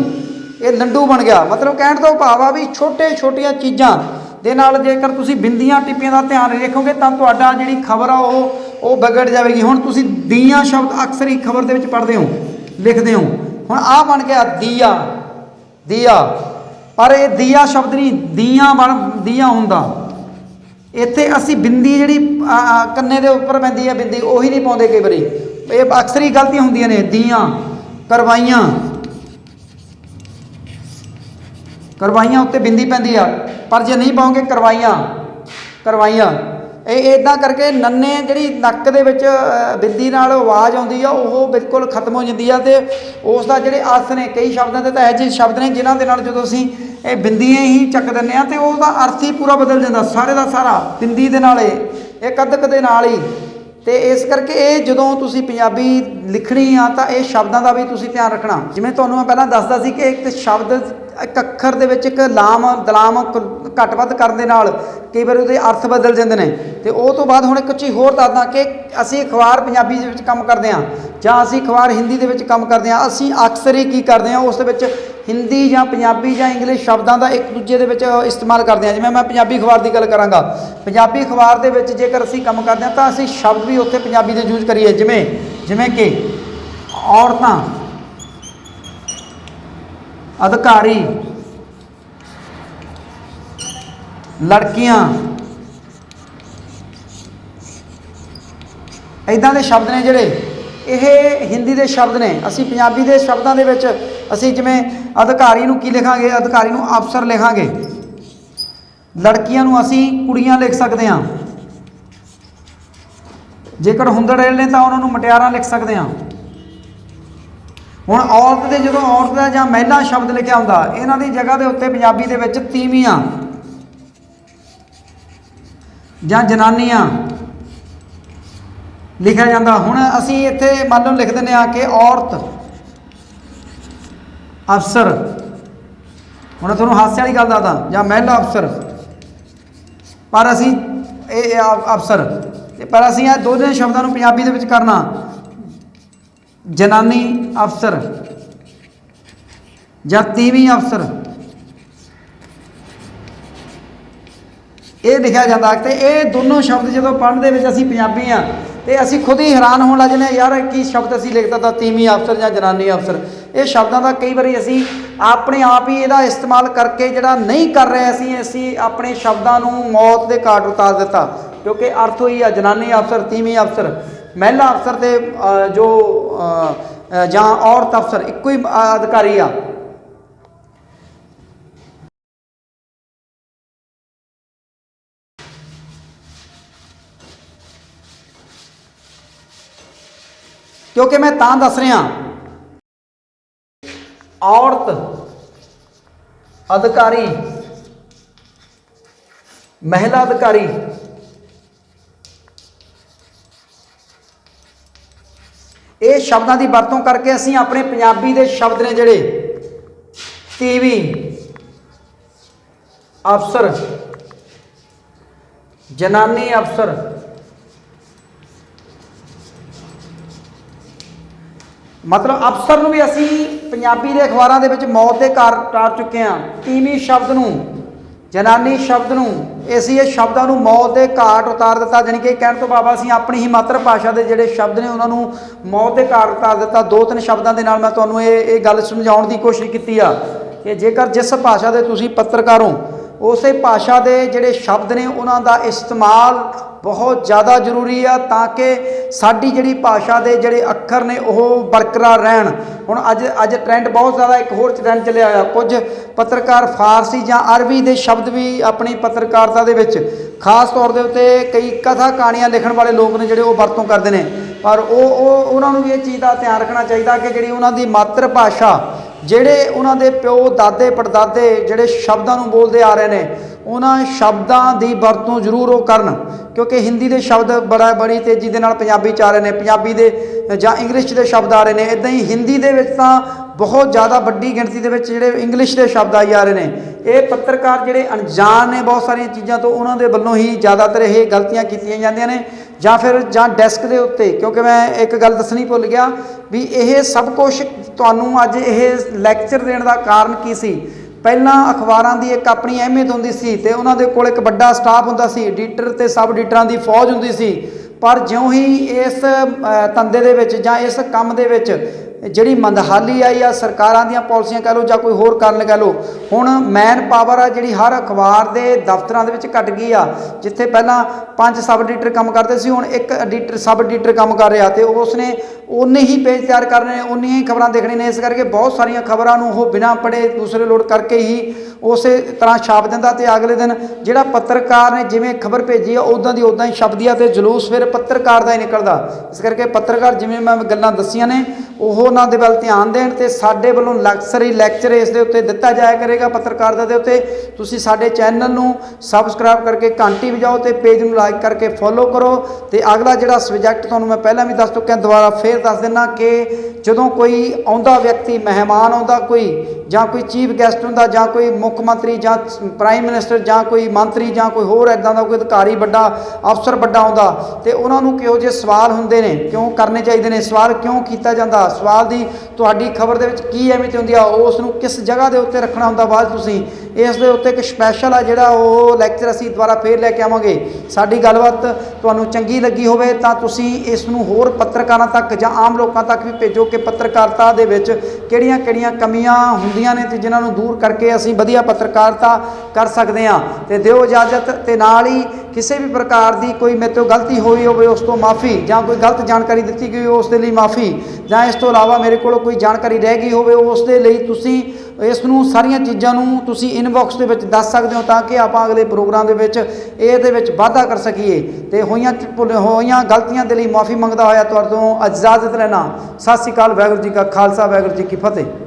ये लंडू बन गया। मतलब कहने तो भाव आ भी छोटे छोटिया चीज़ां दे नाल जेकर तुसीं बिंदियां टिप्पियां का ध्यान रखोगे तो तुहाडा जिहड़ी खबर आ वो बिगड़ जाएगी। हुण तुसीं दियां शब्द अक्सर ही खबर दे विच पढ़दे हो, लिखते हो। हुण आ बन गया दिया, दिया, पर यह दिया शब्द नहीं दियाँ बन दिया हुंदा। इत्थे असीं बिंदी जिहड़ी कन्ने दे उपर पैंदी है बिंदी उही नहीं पाउंदे, कई बारी ये अक्सर ही गलतियां हुंदियां ने। दियाँ, करवाइयां, करवाइयां उत्ते बिंदी पैंदी आ, पर जे नहीं पाओगे करवाइयां, करवाइयां, इदां करके नन्ने जिहड़ी नक दे विच बिंदी नाल आवाज़ आउंदी आ वो बिल्कुल खत्म हो जाती है। तो उसका जिहड़े अर्थ ने कई शब्दां दे तां इहो ਜਿਹੇ शब्द ने जिन्हां दे नाल जदों असीं ਇਹ बिंदियां ही चक दिंदे आ तो उसका अर्थ ही पूरा बदल जाता, सारे का सारा बिंदी दे नाल एक अदक दे नाल ही। तो इस करके ये जदों तुसीं पंजाबी लिखनी आ तो ये शब्दां का भी तुसीं ध्यान रखना। जिवें तुहानूं मैं पहलां दसदा सी कि एक शब्द एक अखर दे विच एक लाम दलाम घट वध करन दे नाल कई बार उहदे अर्थ बदल जांदे ने। ते उह तों बाद हुण एक चीज़ होर दसदा कि असीं अखबार पंजाबी दे विच काम करदे हां जां असीं अखबार हिंदी दे विच काम करदे हां, असीं अक्सर ही की करदे हां उस दे विच हिंदी जां पंजाबी जां इंग्लिश शब्दां दा एक दूजे दे विच इस्तेमाल करदे हां। जिवें मैं पंजाबी अखबार की गल करांगा, पंजाबी अखबार दे विच जेकर असीं काम करदे हां तां असीं शब्द भी उत्थे पंजाबी दे यूज करिए। जिवें कि औरतां, अधिकारी, लड़कियां, इदां दे शब्द ने जिहड़े ये हिंदी के शब्द ने। असी पंजाबी के शब्दों के असी जिमें अधिकारी नूं की लिखांगे, अधिकारी नूं अफसर लिखांगे, लड़कियां नूं असी कुड़ियां लिख सकते हैं, जेकर हुंदड़ ने तो उन्होंने मटियारा लिख सकते हैं। हुण औरत के जो औरत जां महिला शब्द लिखा हुंदा इन्हां दी जगह के उत्ते पंजाबी दे विच तीवियां जां जनानियां लिखा जाता। हुण असी इत्थे मान लो लिख दिंदे आ कि औरत अफसर, हुण तुहानूं हासे वाली गल दसदा जां महिला अफसर, पर असी अफसर, पर असी दोनों शब्दों को पंजाबी दे विच करना जनानी अफसर जां तीवीं अफसर, ये लिखा जाता। तो ये दोनों शब्द जो पढ़ने में असी पंजाबी हाँ तो असी खुद ही हैरान होने लग जाते यार की शब्द असी लिखता था तीवीं अफसर या जनानी अफसर। ये शब्दों का कई बार असी अपने आप ही यदा इस्तेमाल करके जोड़ा नहीं कर रहे असी अपने शब्दों को मौत के घाट उतार दिता, क्योंकि अर्थ ही है जनानी अफसर, तीवीं अफसर, महिला अफसर तो जो जां औरत अफसर इको ही अधिकारी आ। क्योंकि मैं तां दस रहा, औरत, अधिकारी, महिला अधिकारी, ਇਹ ਸ਼ਬਦਾਂ ਦੀ ਵਰਤੋਂ ਕਰਕੇ ਅਸੀਂ ਆਪਣੇ ਪੰਜਾਬੀ ਦੇ ਸ਼ਬਦ ਨੇ ਜਿਹੜੇ ਤੀਵੀਂ, ਅਫਸਰ, ਜਨਾਨੀ ਅਫਸਰ, मतलब अफसर ਨੂੰ भी ਅਸੀਂ ਪੰਜਾਬੀ ਦੇ ਅਖਬਾਰਾਂ ਦੇ ਵਿੱਚ ਮੌਤ ਦੇ ਘਾਟ ਉਤਾਰ ਚੁੱਕੇ ਹਾਂ। ਤੀਵੀਂ ਸ਼ਬਦ ਨੂੰ, ਜਨਾਨੀ ਸ਼ਬਦ ਨੂੰ ਅਸੀਂ ਇਹ ਸ਼ਬਦਾਂ ਨੂੰ ਮੌਤ ਦੇ ਘਾਟ ਉਤਾਰ ਦਿੱਤਾ। ਜਾਣੀ ਕਿ ਕਹਿਣ ਤੋਂ ਭਾਵ ਅਸੀਂ ਆਪਣੀ ਹੀ ਮਾਤਰ ਭਾਸ਼ਾ ਦੇ ਜਿਹੜੇ ਸ਼ਬਦ ਨੇ ਉਹਨਾਂ ਨੂੰ ਮੌਤ ਦੇ ਘਾਟ ਉਤਾਰ ਦਿੱਤਾ। ਦੋ ਤਿੰਨ ਸ਼ਬਦਾਂ ਦੇ ਨਾਲ ਮੈਂ ਤੁਹਾਨੂੰ ਇਹ ਗੱਲ ਸਮਝਾਉਣ ਦੀ ਕੋਸ਼ਿਸ਼ ਕੀਤੀ ਆ ਕਿ ਜੇਕਰ ਜਿਸ ਭਾਸ਼ਾ ਦੇ ਤੁਸੀਂ ਪੱਤਰਕਾਰ ਹੋ ਉਸੇ ਭਾਸ਼ਾ ਦੇ ਜਿਹੜੇ ਸ਼ਬਦ ਨੇ ਉਹਨਾਂ ਦਾ ਇਸਤੇਮਾਲ ਬਹੁਤ ਜ਼ਿਆਦਾ ਜ਼ਰੂਰੀ ਆ ਤਾਂ ਕਿ ਸਾਡੀ ਜਿਹੜੀ ਭਾਸ਼ਾ ਦੇ ਜਿਹੜੇ ਅੱਖਰ ਨੇ ਉਹ ਬਰਕਰਾਰ ਰਹਿਣ। ਹੁਣ ਅੱਜ ਟ੍ਰੈਂਡ ਬਹੁਤ ਜ਼ਿਆਦਾ ਇੱਕ ਹੋਰ ਟ੍ਰੈਂਡ ਚੱਲਿਆ ਹੋਇਆ, ਕੁਝ ਪੱਤਰਕਾਰ ਫਾਰਸੀ ਜਾਂ ਅਰਬੀ ਦੇ ਸ਼ਬਦ ਵੀ ਆਪਣੀ ਪੱਤਰਕਾਰਤਾ ਦੇ ਵਿੱਚ ਖਾਸ ਤੌਰ ਦੇ ਉੱਤੇ ਕਈ ਕਥਾ ਕਹਾਣੀਆਂ ਲਿਖਣ ਵਾਲੇ ਲੋਕ ਨੇ ਜਿਹੜੇ ਉਹ ਵਰਤੋਂ ਕਰਦੇ ਨੇ, ਪਰ ਉਹਨਾਂ ਨੂੰ ਵੀ ਇਹ ਚੀਜ਼ ਦਾ ਧਿਆਨ ਰੱਖਣਾ ਚਾਹੀਦਾ ਕਿ ਜਿਹੜੀ ਉਹਨਾਂ ਦੀ ਮਾਤਰ ਭਾਸ਼ਾ, ਜਿਹੜੇ ਉਹਨਾਂ ਦੇ ਪਿਓ ਦਾਦੇ ਪੜਦਾਦੇ ਜਿਹੜੇ ਸ਼ਬਦਾਂ ਨੂੰ ਬੋਲਦੇ ਆ ਰਹੇ ਨੇ ਉਹਨਾਂ ਸ਼ਬਦਾਂ ਦੀ ਵਰਤੋਂ ਜ਼ਰੂਰ ਉਹ ਕਰਨ। ਕਿਉਂਕਿ ਹਿੰਦੀ ਦੇ ਸ਼ਬਦ ਬੜੀ ਤੇਜ਼ੀ ਦੇ ਨਾਲ ਪੰਜਾਬੀ 'ਚ ਆ ਰਹੇ ਨੇ, ਪੰਜਾਬੀ ਦੇ ਜਾਂ ਇੰਗਲਿਸ਼ ਦੇ ਸ਼ਬਦ ਆ ਰਹੇ ਨੇ, ਇੱਦਾਂ ਹੀ ਹਿੰਦੀ ਦੇ ਵਿੱਚ ਤਾਂ ਬਹੁਤ ਜ਼ਿਆਦਾ ਵੱਡੀ ਗਿਣਤੀ ਦੇ ਵਿੱਚ ਜਿਹੜੇ ਇੰਗਲਿਸ਼ ਦੇ ਸ਼ਬਦ ਆਈ ਆ ਰਹੇ ਨੇ। ਇਹ ਪੱਤਰਕਾਰ ਜਿਹੜੇ ਅਣਜਾਣ ਨੇ ਬਹੁਤ ਸਾਰੀਆਂ ਚੀਜ਼ਾਂ ਤੋਂ, ਉਹਨਾਂ ਦੇ ਵੱਲੋਂ ਹੀ ਜ਼ਿਆਦਾਤਰ ਇਹ ਗਲਤੀਆਂ ਕੀਤੀਆਂ ਜਾਂਦੀਆਂ ਨੇ। ਜਾਂ ਡੈਸਕ ਦੇ ਉੱਤੇ, ਕਿਉਂਕਿ ਮੈਂ ਇੱਕ ਗੱਲ ਦੱਸਣੀ ਭੁੱਲ ਗਿਆ ਵੀ ਇਹ ਸਭ ਕੁਛ ਤੁਹਾਨੂੰ ਅੱਜ ਇਹ ਲੈਕਚਰ ਦੇਣ ਦਾ ਕਾਰਨ ਕੀ ਸੀ। ਪਹਿਲਾਂ ਅਖਬਾਰਾਂ ਦੀ ਇੱਕ ਆਪਣੀ ਅਹਿਮੀਅਤ ਹੁੰਦੀ ਸੀ ਅਤੇ ਉਹਨਾਂ ਦੇ ਕੋਲ ਇੱਕ ਵੱਡਾ ਸਟਾਫ ਹੁੰਦਾ ਸੀ, ਐਡੀਟਰ ਅਤੇ ਸਬ ਐਡੀਟਰਾਂ ਦੀ ਫੌਜ ਹੁੰਦੀ ਸੀ। ਪਰ ਜਿਉਂ ਹੀ ਇਸ ਧੰਦੇ ਦੇ ਵਿੱਚ ਜਾਂ ਇਸ ਕੰਮ ਦੇ ਵਿੱਚ ਜਿਹੜੀ ਮੰਦਹਾਲੀ ਆਈ ਆ, ਸਰਕਾਰਾਂ ਦੀਆਂ ਪਾਲਿਸੀਆਂ ਕਹਿ ਲਓ ਜਾਂ ਕੋਈ ਹੋਰ ਕਾਰਨ ਕਹਿ ਲਓ, ਹੁਣ ਮੈਨ ਪਾਵਰ ਆ ਜਿਹੜੀ ਹਰ ਅਖਬਾਰ ਦੇ ਦਫ਼ਤਰਾਂ ਦੇ ਵਿੱਚ ਘਟ ਗਈ ਆ। ਜਿੱਥੇ ਪਹਿਲਾਂ 5 ਸਬ ਐਡੀਟਰ ਕੰਮ ਕਰਦੇ ਸੀ, ਹੁਣ ਇੱਕ ਐਡੀਟਰ ਸਬ ਐਡੀਟਰ ਕੰਮ ਕਰ ਰਿਹਾ ਅਤੇ ਉਸਨੇ ਉਨੇ ਹੀ ਪੇਜ ਤਿਆਰ ਕਰਨੇ ਨੇ, ਉਨੀਆਂ ਹੀ ਖਬਰਾਂ ਦੇਖਣੀਆਂ ਨੇ। ਇਸ ਕਰਕੇ ਬਹੁਤ ਸਾਰੀਆਂ ਖਬਰਾਂ ਨੂੰ ਉਹ ਬਿਨਾਂ ਪੜ੍ਹੇ ਦੂਸਰੇ ਲੋਡ ਕਰਕੇ ਹੀ ਉਸੇ ਤਰ੍ਹਾਂ ਛਾਪ ਦਿੰਦਾ ਅਤੇ ਅਗਲੇ ਦਿਨ ਜਿਹੜਾ ਪੱਤਰਕਾਰ ਨੇ ਜਿਵੇਂ ਖਬਰ ਭੇਜੀ ਆ ਉੱਦਾਂ ਦੀ ਉੱਦਾਂ ਹੀ ਛਪਦੀ ਆ ਅਤੇ ਜਲੂਸ ਫਿਰ ਪੱਤਰਕਾਰ ਦਾ ਹੀ ਨਿਕਲਦਾ। ਇਸ ਕਰਕੇ ਪੱਤਰਕਾਰ ਜਿਵੇਂ ਮੈਂ ਗੱਲਾਂ ਦੱਸੀਆਂ ਨੇ ਉਹ ਉਹਨਾਂ ਦੇ ਵੱਲ ਧਿਆਨ ਦੇਣ ਅਤੇ ਸਾਡੇ ਵੱਲੋਂ ਲੈਕਚਰ ਇਸ ਦੇ ਉੱਤੇ ਦਿੱਤਾ ਜਾਇਆ ਕਰੇਗਾ ਪੱਤਰਕਾਰਤਾ ਦੇ ਉੱਤੇ। ਤੁਸੀਂ ਸਾਡੇ ਚੈਨਲ ਨੂੰ ਸਬਸਕ੍ਰਾਈਬ ਕਰਕੇ ਘੰਟੀ ਵਜਾਓ ਅਤੇ ਪੇਜ ਨੂੰ ਲਾਈਕ ਕਰਕੇ ਫੋਲੋ ਕਰੋ। ਅਤੇ ਅਗਲਾ ਜਿਹੜਾ ਸਬਜੈਕਟ ਤੁਹਾਨੂੰ ਮੈਂ ਪਹਿਲਾਂ ਵੀ ਦੱਸ ਚੁੱਕਿਆ, ਦੁਬਾਰਾ ਫਿਰ ਦੱਸ ਦਿੰਦਾ ਕਿ ਜਦੋਂ ਕੋਈ ਆਉਂਦਾ ਵਿਅਕਤੀ, ਮਹਿਮਾਨ ਆਉਂਦਾ ਕੋਈ, ਜਾਂ ਕੋਈ ਚੀਫ ਗੈਸਟ ਹੁੰਦਾ ਜਾਂ ਕੋਈ ਮੁੱਖ ਮੰਤਰੀ ਜਾਂ ਪ੍ਰਾਈਮ ਮਿਨਿਸਟਰ ਜਾਂ ਕੋਈ ਮੰਤਰੀ ਜਾਂ ਕੋਈ ਹੋਰ ਇੱਦਾਂ ਦਾ ਕੋਈ ਅਧਿਕਾਰੀ ਵੱਡਾ ਅਫਸਰ ਵੱਡਾ ਆਉਂਦਾ ਅਤੇ ਉਹਨਾਂ ਨੂੰ ਕਿਹੋ ਜਿਹੇ ਸਵਾਲ ਹੁੰਦੇ ਨੇ, ਕਿਉਂ ਕਰਨੇ ਚਾਹੀਦੇ ਨੇ, ਸਵਾਲ ਕਿਉਂ ਕੀਤਾ ਜਾਂਦਾ, ਸਵਾਲ ਦੀ ਤੁਹਾਡੀ ਖਬਰ ਦੇ ਵਿੱਚ ਕੀ ਅਹਿਮੀਅਤ ਹੁੰਦੀ ਆ, ਉਸ ਨੂੰ ਕਿਸ ਜਗ੍ਹਾ ਦੇ ਉੱਤੇ ਰੱਖਣਾ ਹੁੰਦਾ। ਬਾਅਦ ਤੁਸੀਂ ਇਸ ਦੇ ਉੱਤੇ ਇੱਕ ਸਪੈਸ਼ਲ ਆ ਜਿਹੜਾ ਉਹ ਲੈਕਚਰ ਅਸੀਂ ਦੁਬਾਰਾ ਫੇਰ ਲੈ ਕੇ ਆਵਾਂਗੇ। ਸਾਡੀ ਗੱਲਬਾਤ ਤੁਹਾਨੂੰ ਚੰਗੀ ਲੱਗੀ ਹੋਵੇ ਤਾਂ ਤੁਸੀਂ ਇਸ ਨੂੰ ਹੋਰ ਪੱਤਰਕਾਰਾਂ ਤੱਕ ਜਾਂ ਆਮ ਲੋਕਾਂ ਤੱਕ ਵੀ ਭੇਜੋ ਕਿ ਪੱਤਰਕਾਰਤਾ ਦੇ ਵਿੱਚ ਕਿਹੜੀਆਂ ਕਮੀਆਂ ਹੁੰਦੀਆਂ ਨੇ ਅਤੇ ਜਿਨ੍ਹਾਂ ਨੂੰ ਦੂਰ ਕਰਕੇ ਅਸੀਂ ਵਧੀਆ ਪੱਤਰਕਾਰਤਾ ਕਰ ਸਕਦੇ ਹਾਂ। ਅਤੇ ਦਿਓ ਇਜਾਜ਼ਤ, ਅਤੇ ਨਾਲ ਹੀ ਕਿਸੇ ਵੀ ਪ੍ਰਕਾਰ ਦੀ ਕੋਈ ਮੇਰੇ ਤੋਂ ਗਲਤੀ ਹੋਈ ਹੋਵੇ ਉਸ ਤੋਂ ਮਾफ़ੀ, ਜਾਂ ਕੋਈ ਗਲਤ ਜਾਣਕਾਰੀ ਦਿੱਤੀ ਗਈ ਉਸ ਦੇ ਲਈ ਮਾफ़ੀ, ਜਾਂ ਇਸ ਤੋਂ ਇਲਾਵਾ ਮੇਰੇ ਕੋਲ ਕੋਈ ਜਾਣਕਾਰੀ ਰਹਿ ਗਈ ਹੋਵੇ ਉਸ ਦੇ ਲਈ ਤੁਸੀਂ ਇਸ ਨੂੰ ਸਾਰੀਆਂ ਚੀਜ਼ਾਂ ਨੂੰ ਤੁਸੀਂ ਇਨਬਾਕਸ ਦੇ ਵਿੱਚ ਦੱਸ ਸਕਦੇ ਹੋ ਤਾਂ ਕਿ ਆਪਾਂ ਅਗਲੇ ਪ੍ਰੋਗਰਾਮ ਦੇ ਵਿੱਚ ਇਹਦੇ ਵਿੱਚ ਵਾਧਾ ਕਰ ਸਕੀਏ। ਅਤੇ ਹੋਈਆਂ ਗਲਤੀਆਂ ਦੇ ਲਈ ਮਾफ़ੀ ਮੰਗਦਾ ਹੋਇਆ ਤੁਹਾਡੇ ਤੋਂ ਇਜਾਜ਼ਤ ਲੈਣਾ। ਸਤਿ ਸ਼੍ਰੀ ਅਕਾਲ। ਵਾਹਿਗੁਰੂ ਜੀ ਕਾ ਖਾਲਸਾ, ਵਾਹਿਗੁਰੂ ਜੀ ਕੀ ਫਤਿਹ।